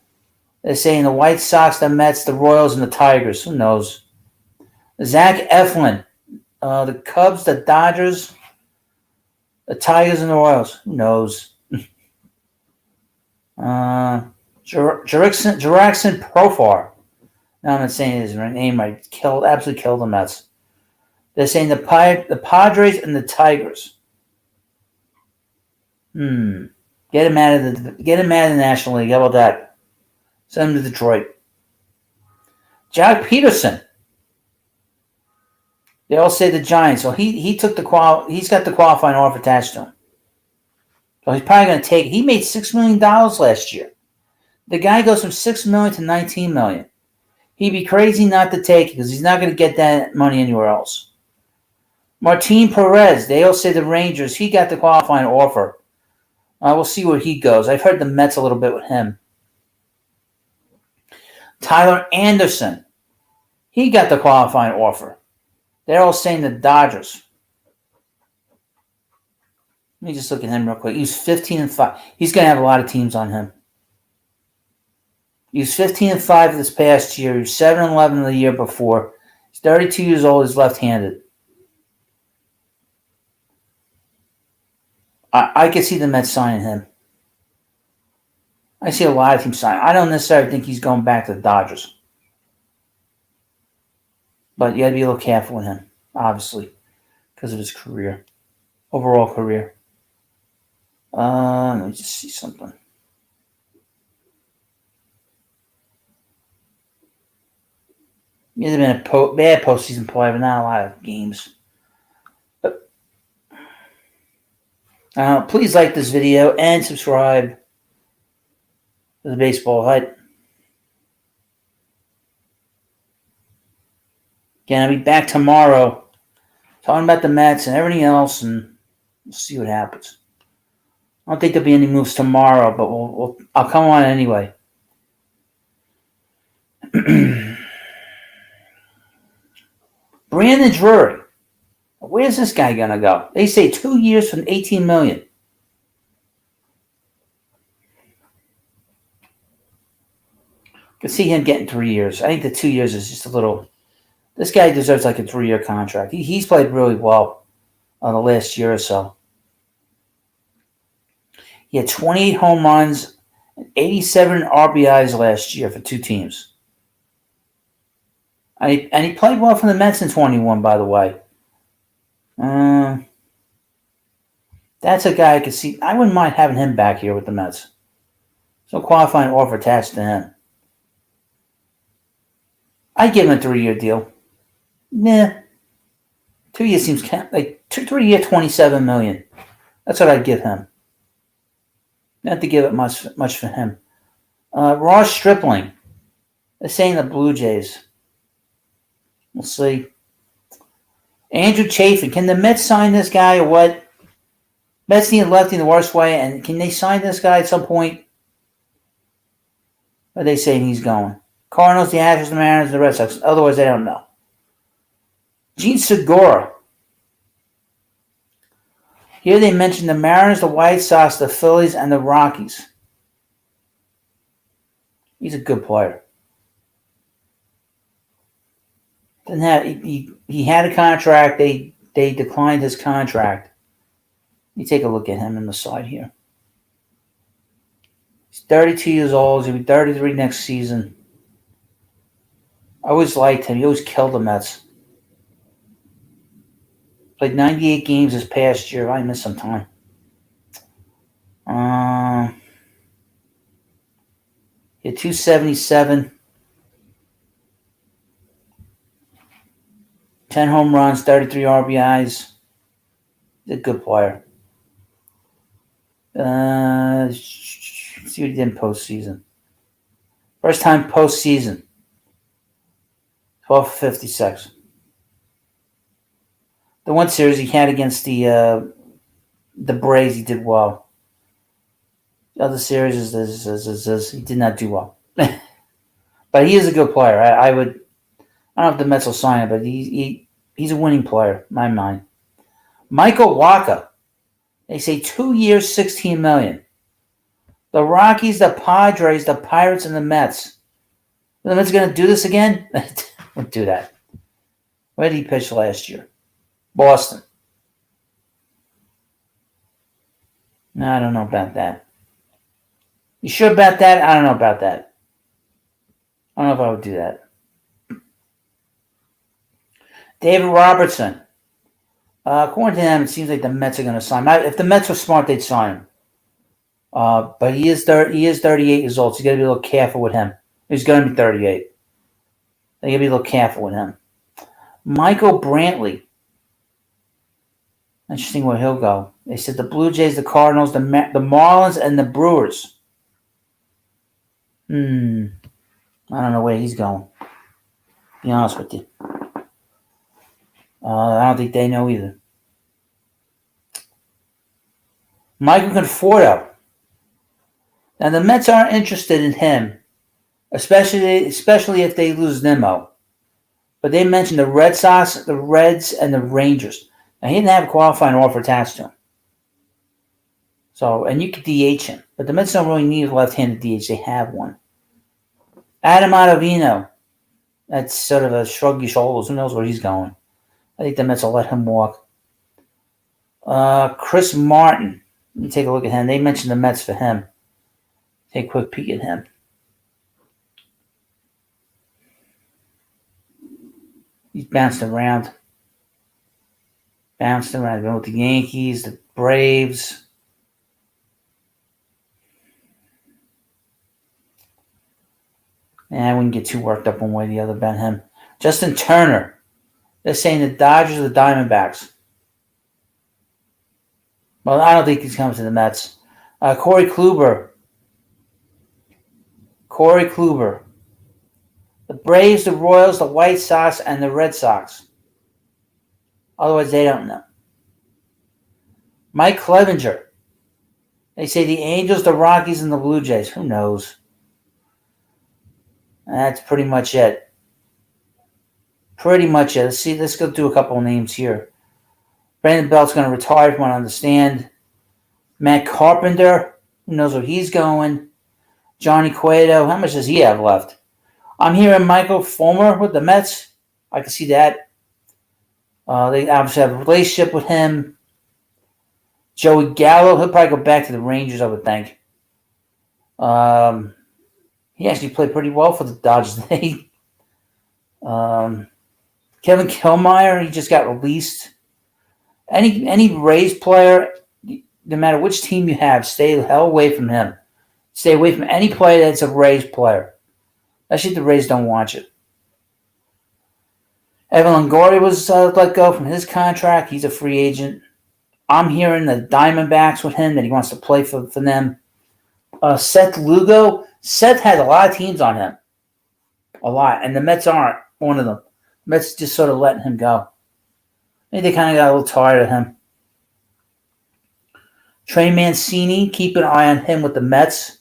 saying the White Sox, the Mets, the Royals, and the Tigers. Who knows? Zach Eflin, the Cubs, the Dodgers, the Tigers, and the Royals. Who knows? Jurickson Profar. Now I'm not saying his name right. Absolutely killed the Mets. They're saying the Padres and the Tigers. Get him out of the National League. How about that? Send him to Detroit. Jack Peterson. They all say the Giants. So he took he's got the qualifying offer attached to him. So he's probably going to take it. He made $6 million last year. The guy goes from $6 million to $19 million. He'd be crazy not to take it because he's not going to get that money anywhere else. Martin Perez. They all say the Rangers. He got the qualifying offer. We'll see where he goes. I've heard the Mets a little bit with him. Tyler Anderson. He got the qualifying offer. They're all saying the Dodgers. Let me just look at him real quick. He's 15-5. He's going to have a lot of teams on him. He was 15-5 this past year. He was 7-11 the year before. He's 32 years old. He's left-handed. I could see the Mets signing him. I see a lot of teams signing. I don't necessarily think he's going back to the Dodgers. But you got to be a little careful with him, obviously, because of his career, overall career. Let me just see something. He has been a bad postseason player, but not a lot of games. But, please like this video and subscribe to the Baseball Hut. Again, I'll be back tomorrow talking about the Mets and everything else, and we'll see what happens. I don't think there'll be any moves tomorrow, but I'll come on anyway. Brandon Drury. Where's this guy going to go? They say 2 years from $18 million. Could see him getting 3 years. I think the 2 years is just a little. This guy deserves like a 3-year contract. He's played really well the last year or so. He had 28 home runs and 87 RBIs last year for two teams. And he played well for the Mets in 21, by the way. That's a guy I could see. I wouldn't mind having him back here with the Mets. So qualifying offer attached to him. I'd give him a 3-year deal. Nah. 2 years seems like 3 year, $27 million. That's what I'd give him. Not to give it much for him. Ross Stripling. They're saying the Blue Jays. We'll see. Andrew Chafin. Can the Mets sign this guy or what? Mets need a lefty in the worst way, and can they sign this guy at some point? Or are they saying he's going? Cardinals, the Astros, the Mariners, the Red Sox. Otherwise, I don't know. Gene Segura. Here they mention the Mariners, the White Sox, the Phillies, and the Rockies. He's a good player. He had a contract. They declined his contract. Let me take a look at him on the side here. He's 32 years old. He'll be 33 next season. I always liked him. He always killed the Mets. Played 98 games this past year. I missed some time. He had 277, 10 home runs, 33 RBIs. He's a good player. Let's see what he did in postseason. First time postseason. 12 for 56. The one series he had against the Braves, he did well. The other series he did not do well. But he is a good player. I don't know if the Mets will sign him, but he's a winning player, in my mind. Michael Wacha. They say 2 years, $16 million. The Rockies, the Padres, the Pirates, and the Mets. Are the Mets going to do this again? Don't do that. Where did he pitch last year? Boston. No, I don't know about that. You sure about that? I don't know about that. I don't know if I would do that. David Robertson. According to them, it seems like the Mets are going to sign him. If the Mets were smart, they'd sign him. But he is 38 years old, so you got to be a little careful with him. He's going to be 38. You got to be a little careful with him. Michael Brantley. Interesting where he'll go. They said the Blue Jays, the Cardinals, the Marlins, and the Brewers. I don't know where he's going. To be honest with you. I don't think they know either. Michael Conforto. Now the Mets aren't interested in him, especially if they lose Nimmo. But they mentioned the Red Sox, the Reds, and the Rangers. Now he didn't have a qualifying offer attached to him. So, and you could DH him, but the Mets don't really need a left-handed DH. They have one. Adam Ottavino. That's sort of a shrug your shoulders. Who knows where he's going? I think the Mets will let him walk. Chris Martin. Let me take a look at him. They mentioned the Mets for him. Take a quick peek at him. He's bounced around. Been with the Yankees, the Braves. I wouldn't get too worked up one way or the other about him. Justin Turner. They're saying the Dodgers or the Diamondbacks. Well, I don't think he's coming to the Mets. Corey Kluber. The Braves, the Royals, the White Sox, and the Red Sox. Otherwise, they don't know. Mike Clevenger. They say the Angels, the Rockies, and the Blue Jays. Who knows? That's pretty much it. Let's go through a couple of names here. Brandon Belt's going to retire, if you want to understand. Matt Carpenter, who knows where he's going. Johnny Cueto, how much does he have left? I'm hearing Michael Fulmer with the Mets. I can see that. They obviously have a relationship with him. Joey Gallo, he'll probably go back to the Rangers, I would think. He actually played pretty well for the Dodgers. Kevin Killmeyer, he just got released. Any Rays player, no matter which team you have, stay the hell away from him. Stay away from any player that's a Rays player. Especially if the Rays don't want you. Evan Longoria was let go from his contract. He's a free agent. I'm hearing the Diamondbacks with him, that he wants to play for them. Seth Lugo. Seth has a lot of teams on him. A lot. And the Mets aren't one of them. Mets just sort of letting him go. Maybe they kind of got a little tired of him. Trey Mancini, keep an eye on him with the Mets.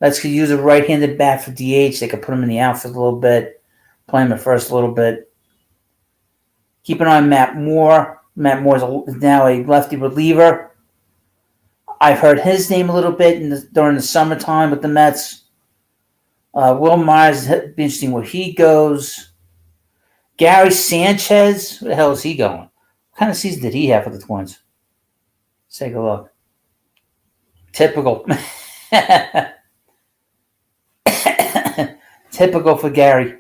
Mets could use a right-handed bat for DH. They could put him in the outfield a little bit. Play him at first a little bit. Keep an eye on Matt Moore. Matt Moore is now a lefty reliever. I've heard his name a little bit during the summertime with the Mets. Will Myers, it'd be interesting where he goes. Gary Sanchez, where the hell is he going? What kind of season did he have for the Twins? Let's take a look. Typical. Typical for Gary.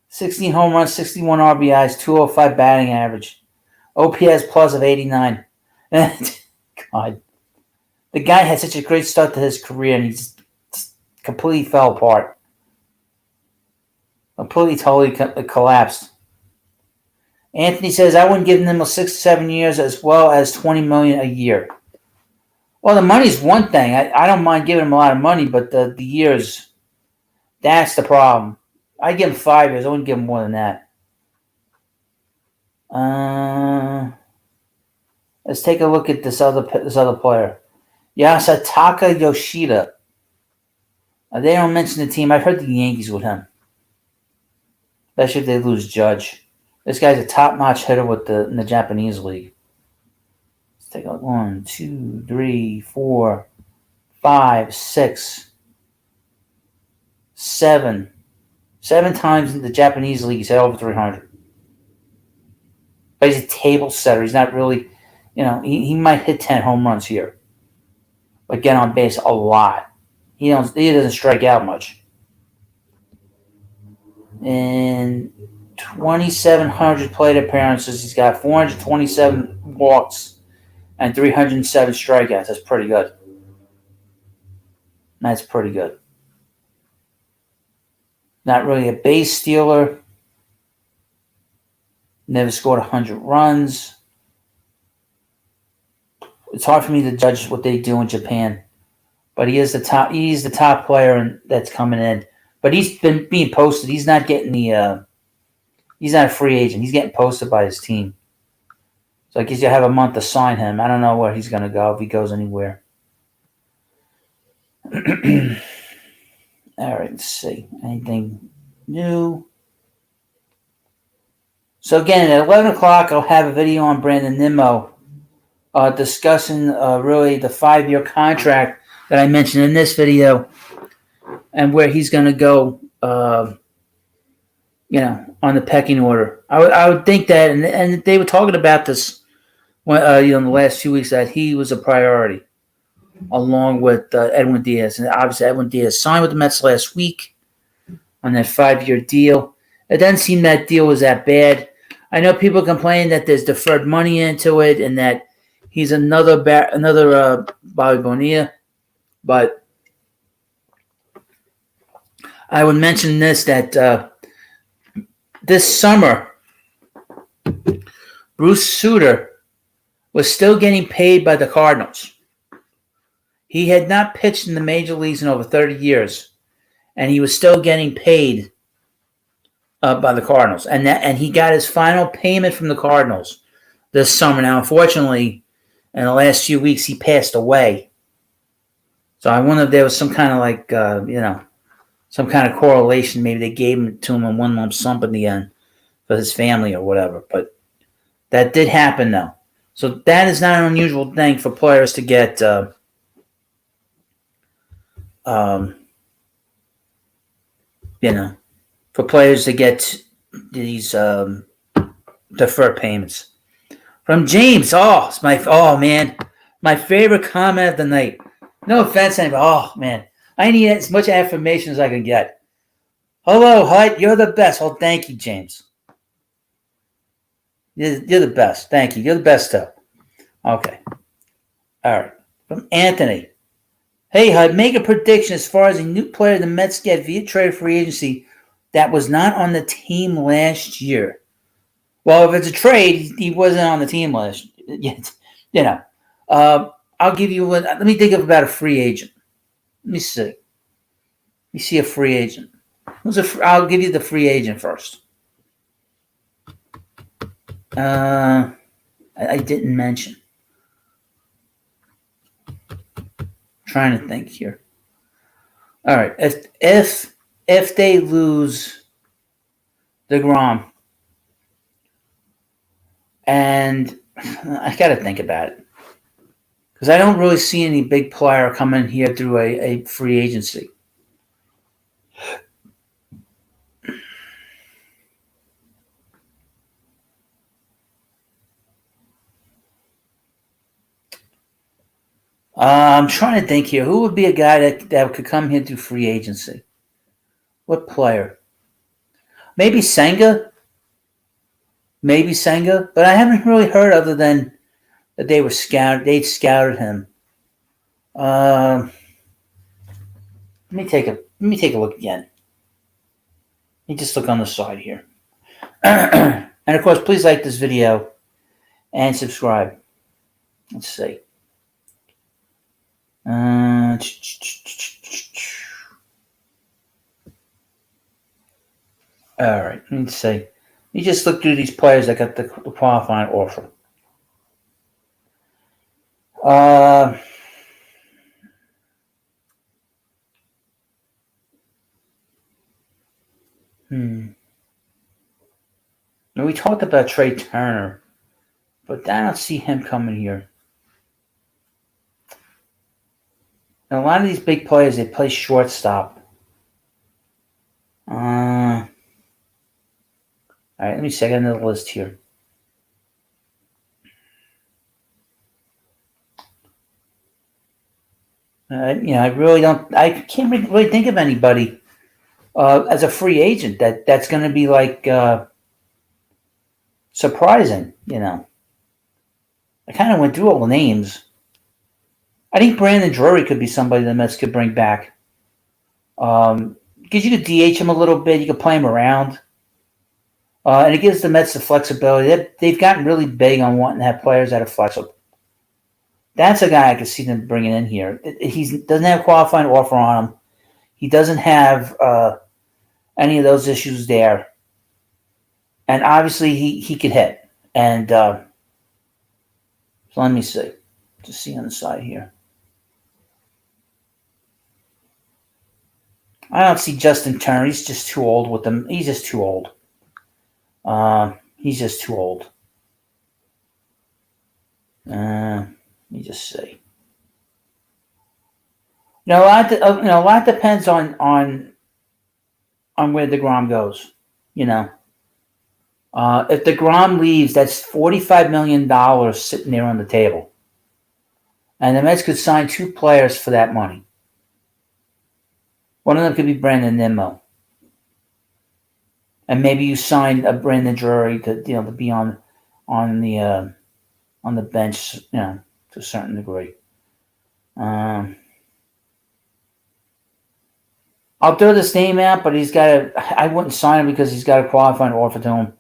16 home runs, 61 RBIs, 205 batting average. OPS plus of 89. God. The guy had such a great start to his career, and he just completely fell apart. Completely, totally collapsed. Anthony says, I wouldn't give them 6 to 7 years as well as $20 million a year. Well, the money's one thing. I don't mind giving him a lot of money, but the years, that's the problem. I'd give him 5 years. I wouldn't give him more than that. Let's take a look at this other player. Yasutaka Yoshida. They don't mention the team. I've heard the Yankees with him. Especially if they lose Judge. This guy's a top-notch hitter in the Japanese league. Let's take a look. 1, 2, 3, 4, 5, 6, 7. 7 times in the Japanese league he's hit over 300. But he's a table setter. He's not really, he might hit 10 home runs here. But get on base a lot. He doesn't strike out much. And 2,700 plate appearances. He's got 427 walks and 307 strikeouts. That's pretty good. That's pretty good. Not really a base stealer. Never scored 100 runs. It's hard for me to judge what they do in Japan. But he is the top. He's the top player that's coming in. But he's been being posted. He's not getting the. He's not a free agent. He's getting posted by his team. So I guess you have a month to sign him. I don't know where he's going to go, if he goes anywhere. All right, let's see. Anything new? So again, at 11 o'clock, I'll have a video on Brandon Nimmo discussing really the 5-year contract that I mentioned in this video and where he's going to go, on the pecking order. I would think that, and they were talking about this, in the last few weeks, that he was a priority, along with Edwin Diaz. And obviously, Edwin Diaz signed with the Mets last week on that 5-year deal. It doesn't seem that deal was that bad. I know people complain that there's deferred money into it and that he's another Bobby Bonilla, but I would mention this, that this summer, Bruce Sutter was still getting paid by the Cardinals. He had not pitched in the major leagues in over 30 years, and he was still getting paid by the Cardinals. And he got his final payment from the Cardinals this summer. Now, unfortunately, in the last few weeks, he passed away. So I wonder if there was some kind of some kind of correlation. Maybe they gave it to him in one lump sum in the end for his family or whatever. But that did happen, though. So that is not an unusual thing for players to get for players to get these deferred payments. From James, my favorite comment of the night. No offense, man, I need as much affirmation as I can get. Hello, Hut, you're the best. Oh, thank you, James. You're the best. Thank you. You're the best, too. Okay. All right. From Anthony. Hey, Hut, make a prediction as far as a new player the Mets get via trade free agency that was not on the team last year. Well, if it's a trade, he wasn't on the team last year. I'll give you one. Let me think about a free agent. Let me see. Let me see a free agent. I'll give you the free agent first. I didn't mention. Trying to think here. All right. If they lose deGrom, and I got to think about it, because I don't really see any big player coming here through a free agency. I'm trying to think here. Who would be a guy that could come here through free agency? What player? Maybe Senga? maybe Senga, but I haven't really heard other than that they were scouted. They'd scouted him. Let me take a look again. Let me just look on the side here. And of course, please like this video and subscribe. Let's see. All right, let me see. Let me just look through these players that got the qualifying offer. Now, we talked about Trey Turner, but I don't see him coming here. Now, a lot of these big players, they play shortstop. All right, let me see. I got another list here. I really don't. I can't really think of anybody as a free agent that's going to be like surprising. I kind of went through all the names. I think Brandon Drury could be somebody the Mets could bring back. Because you could DH him a little bit, you could play him around, and it gives the Mets the flexibility. They've gotten really big on wanting to have players that are flexible. That's a guy I could see them bringing in here. He doesn't have a qualifying offer on him. He doesn't have any of those issues there. And obviously, he could hit. And so let me see. Just see on the side here. I don't see Justin Turner. He's just too old with them. He's just too old. He's just too old. Let me just see. A lot depends on where deGrom goes. If deGrom leaves, that's $45 million sitting there on the table, and the Mets could sign 2 players for that money. One of them could be Brandon Nimmo, and maybe you sign a Brandon Drury to be on the bench, to a certain degree. I'll throw this name out, but I wouldn't sign him because he's got a qualifying offer to him.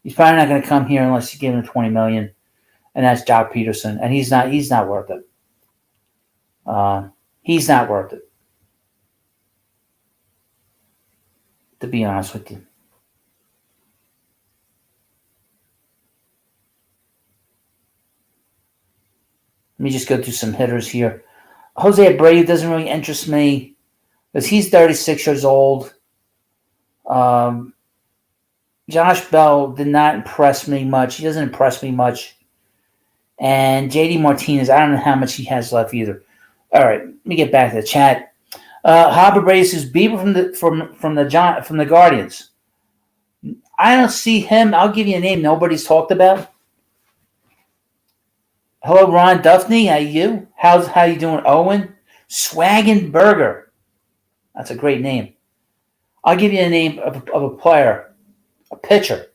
He's probably not going to come here unless you give him $20 million, and that's Jock Peterson, and he's not worth it. He's not worth it, to be honest with you. Let me just go through some hitters here. Jose Abreu doesn't really interest me because he's 36 years old. Josh Bell did not impress me much. He doesn't impress me much. And JD Martinez, I don't know how much he has left either. All right, let me get back to the chat. Harbor Braces, Bieber from the Guardians. I don't see him. I'll give you a name nobody's talked about. Hello, Ron Duffney. How you? How you doing, Owen? Swaggenberger. That's a great name. I'll give you a name of a player, a pitcher.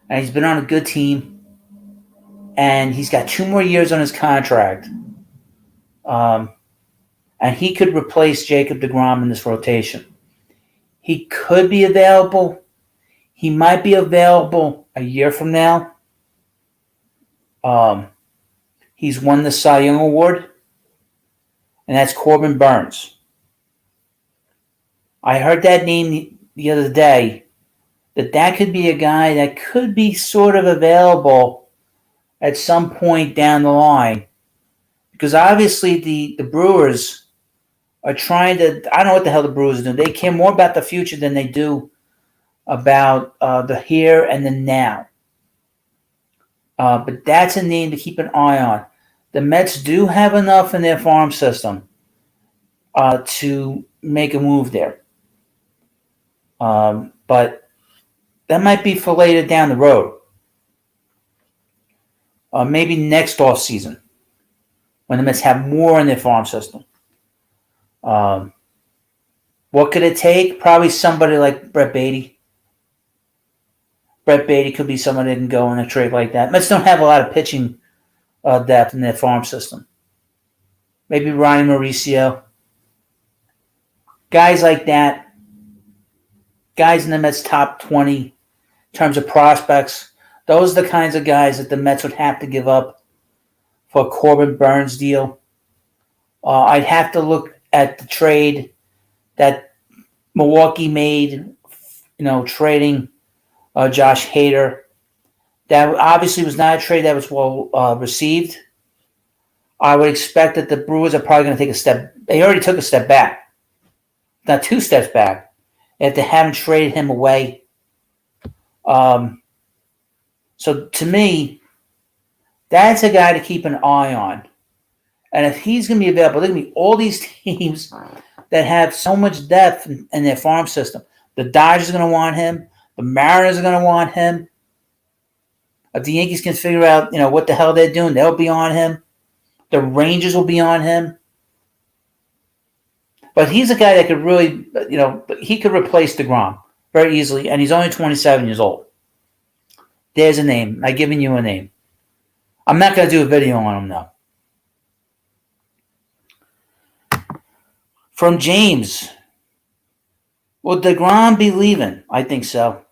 And he's been on a good team. And he's got 2 more years on his contract. And he could replace Jacob deGrom in this rotation. He could be available. He might be available a year from now. He's won the Cy Young Award, and that's Corbin Burns. I heard that name the other day, that could be a guy that could be sort of available at some point down the line, because obviously the Brewers are trying to, I don't know what the hell the Brewers are doing. They care more about the future than they do about the here and the now. But that's a name to keep an eye on. The Mets do have enough in their farm system to make a move there. But that might be for later down the road. Maybe next offseason when the Mets have more in their farm system. What could it take? Probably somebody like Brett Beatty. Brett Beatty could be someone that can go in a trade like that. Mets don't have a lot of pitching depth in their farm system. Maybe Ronnie Mauricio. Guys like that. Guys in the Mets top 20 in terms of prospects. Those are the kinds of guys that the Mets would have to give up for a Corbin Burns deal. I'd have to look at the trade that Milwaukee made, trading Josh Hader. That obviously was not a trade that was well received. I would expect that the Brewers are probably going to take a step. They already took a step back. Not 2 steps back. If they haven't traded him away. So to me, that's a guy to keep an eye on. And if he's going to be available, there's going to be all these teams that have so much depth in their farm system. The Dodgers are going to want him. The Mariners are going to want him. If the Yankees can figure out, what the hell they're doing, they'll be on him. The Rangers will be on him. But he's a guy that could really, he could replace deGrom very easily, and he's only 27 years old. There's a name. I've given you a name. I'm not going to do a video on him, though. From James. Will deGrom be leaving? I think so.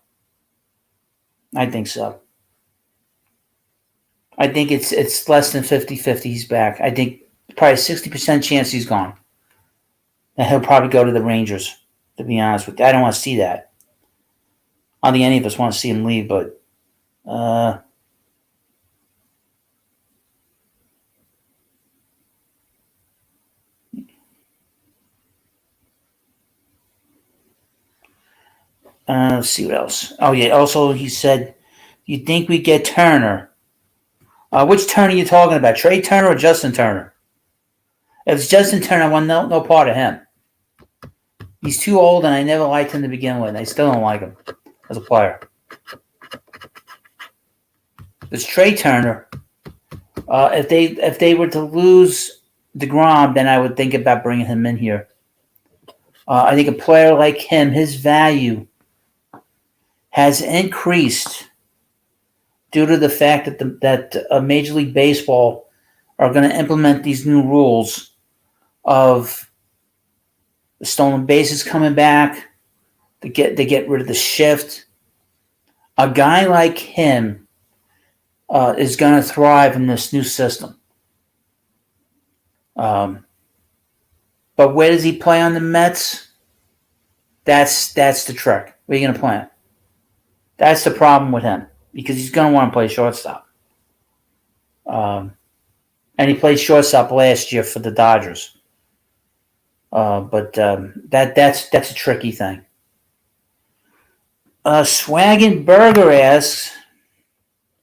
I think it's less than 50-50 he's back. I think probably 60% chance he's gone. And he'll probably go to the Rangers, to be honest with you. I don't want to see that. I don't think any of us want to see him leave, but let's see what else. Oh, yeah. Also, he said, you think we get Turner? Which Turner are you talking about? Trey Turner or Justin Turner? If it's Justin Turner, I want no part of him. He's too old, and I never liked him to begin with. I still don't like him as a player. It's Trey Turner. If they were to lose deGrom, then I would think about bringing him in here. I think a player like him, his value has increased due to the fact that Major League Baseball are going to implement these new rules of the stolen bases coming back. They get rid of the shift. A guy like him is going to thrive in this new system. But where does he play on the Mets? That's the trick. Where are you going to play him? That's the problem with him because he's going to want to play shortstop. And he played shortstop last year for the Dodgers. But that's a tricky thing. Swaggin Burger asks,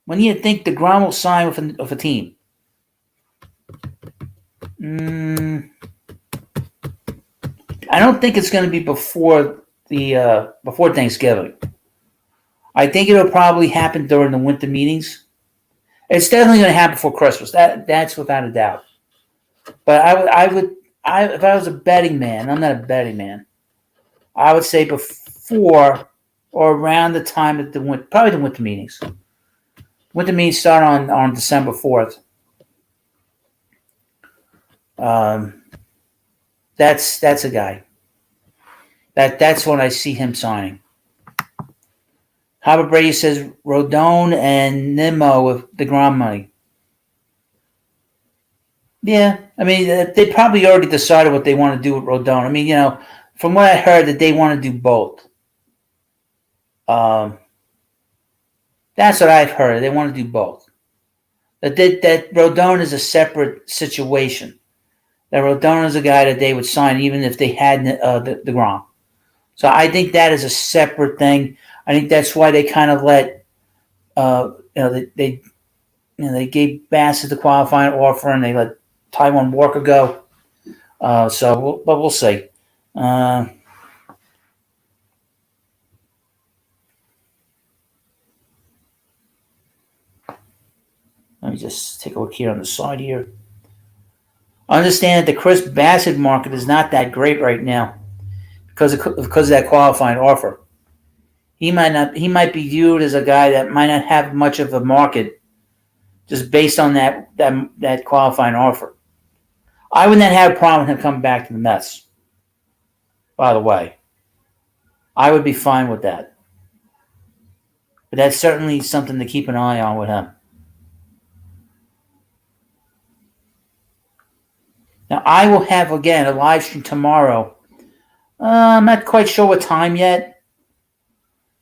when do you think deGrom will sign with a team? I don't think it's going to be before Thanksgiving. I think it'll probably happen during the winter meetings. It's definitely going to happen before Christmas. That's without a doubt. But if I was a betting man, I'm not a betting man, I would say before or around the time of probably the winter meetings. Winter meetings start on December 4th. That's a guy. That's when I see him signing. Howard Brady says Rodon and Nimmo with deGrom money. Yeah, I mean, they probably already decided what they want to do with Rodon. I mean, from what I heard, that they want to do both. That's what I've heard. They want to do both. That Rodon is a separate situation. That Rodon is a guy that they would sign even if they had deGrom. So I think that is a separate thing. I think that's why they kind of let, they gave Bassett the qualifying offer and they let Taijuan Walker go. But we'll see. Let me just take a look here on the side here. Understand that the Chris Bassett market is not that great right now because of that qualifying offer. he might be viewed as a guy that might not have much of a market just based on that qualifying offer. I would not have a problem with him coming back to the Mets. By the way, I would be fine with that. But that's certainly something to keep an eye on with him. Now, I will have, again, a live stream tomorrow. I'm not quite sure what time yet.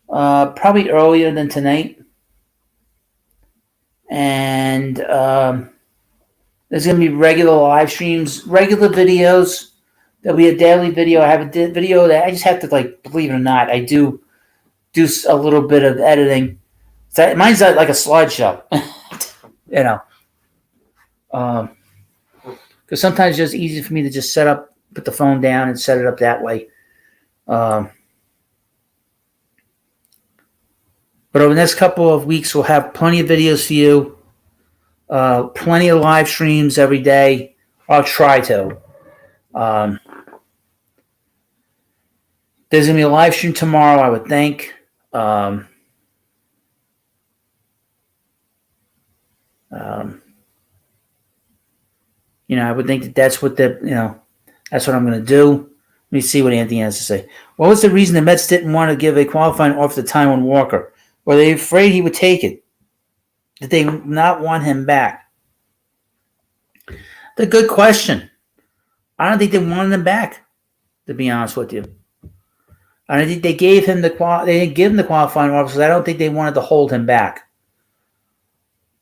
Probably earlier than tonight. And there's going to be regular live streams, regular videos. There'll be a daily video. I have a video that I just have to, believe it or not, I do a little bit of editing. Mine's like a slideshow, because sometimes it's just easy for me to just put the phone down and set it up that way. But over the next couple of weeks, we'll have plenty of videos for you, plenty of live streams every day. I'll try to. There's going to be a live stream tomorrow, I would think. I would think that's what that's what I'm going to do. Let me see what Anthony has to say. What was the reason the Mets didn't want to give a qualifying offer to Taijuan Walker? Were they afraid he would take it? Did they not want him back? That's a good question. I don't think they wanted him back, to be honest with you. I don't think they gave him they didn't give him the qualifying offer because I don't think they wanted to hold him back.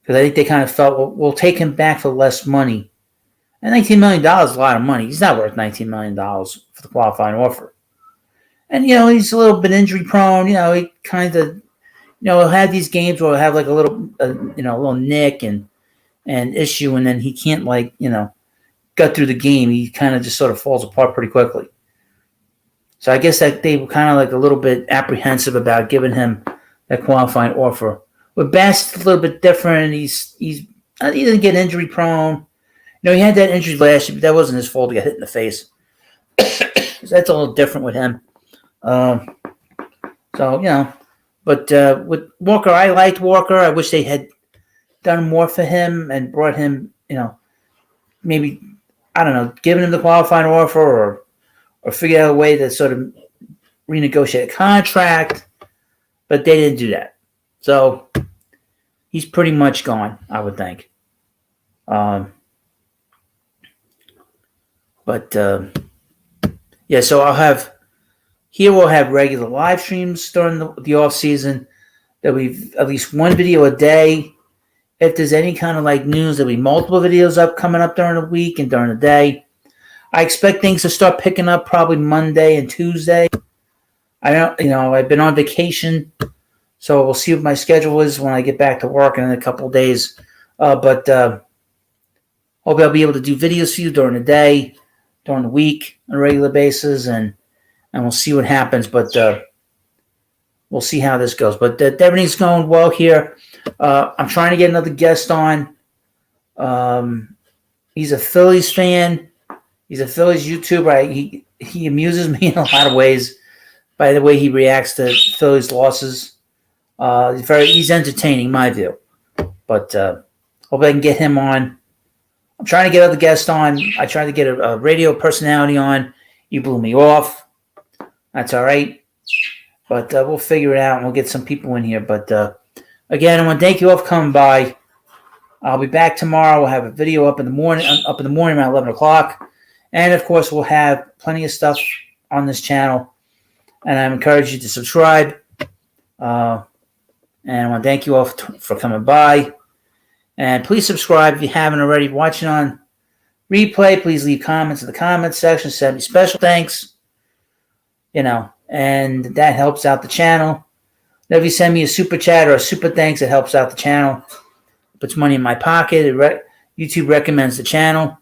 Because I think they kind of felt, well, we'll take him back for less money. And $19 million is a lot of money. He's not worth $19 million for the qualifying offer. And, he's a little bit injury prone. He kind of, he'll have these games where he'll have like a little nick and issue, and then he can't gut through the game. He kind of just sort of falls apart pretty quickly. So I guess that they were kind of a little bit apprehensive about giving him that qualifying offer. With Bass, it's a little bit different. He didn't get injury prone. He had that injury last year, but that wasn't his fault. He got hit in the face. So that's a little different with him. But with Walker, I liked Walker. I wish they had done more for him and brought him, maybe, I don't know, given him the qualifying offer or figure out a way to sort of renegotiate a contract. But they didn't do that. So he's pretty much gone, I would think. So we'll have regular live streams during the off season. There'll be at least one video a day. If there's any kind of news, there'll be multiple videos coming up during the week and during the day. I expect things to start picking up probably Monday and Tuesday. I've been on vacation, so we'll see what my schedule is when I get back to work in a couple of days. But hope I'll be able to do videos for you during the day, during the week on a regular basis, and we'll see what happens. But we'll see how this goes. But everything's going well here. I'm trying to get another guest on. He's a Phillies fan. He's a Phillies YouTuber. He amuses me in a lot of ways by the way he reacts to Phillies losses. He's entertaining, in my view. But hope I can get him on. I'm trying to get other guests on. I tried to get a radio personality on. You blew me off. That's all right. But we'll figure it out and we'll get some people in here. But again, I want to thank you all for coming by. I'll be back tomorrow. We'll have a video up in the morning around 11 o'clock. And, of course, we'll have plenty of stuff on this channel. And I encourage you to subscribe. And I want to thank you all for coming by. And please subscribe if you haven't already. Watching on replay, please leave comments in the comments section. Send me special thanks. And that helps out the channel. If you send me a super chat or a super thanks, it helps out the channel. Puts money in my pocket. YouTube recommends the channel.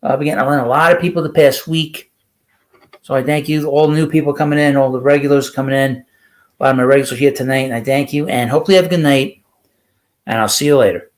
I've been getting a lot of people the past week. So I thank you, all the new people coming in, all the regulars coming in. A lot of my regulars are here tonight, and I thank you. And hopefully you have a good night. And I'll see you later.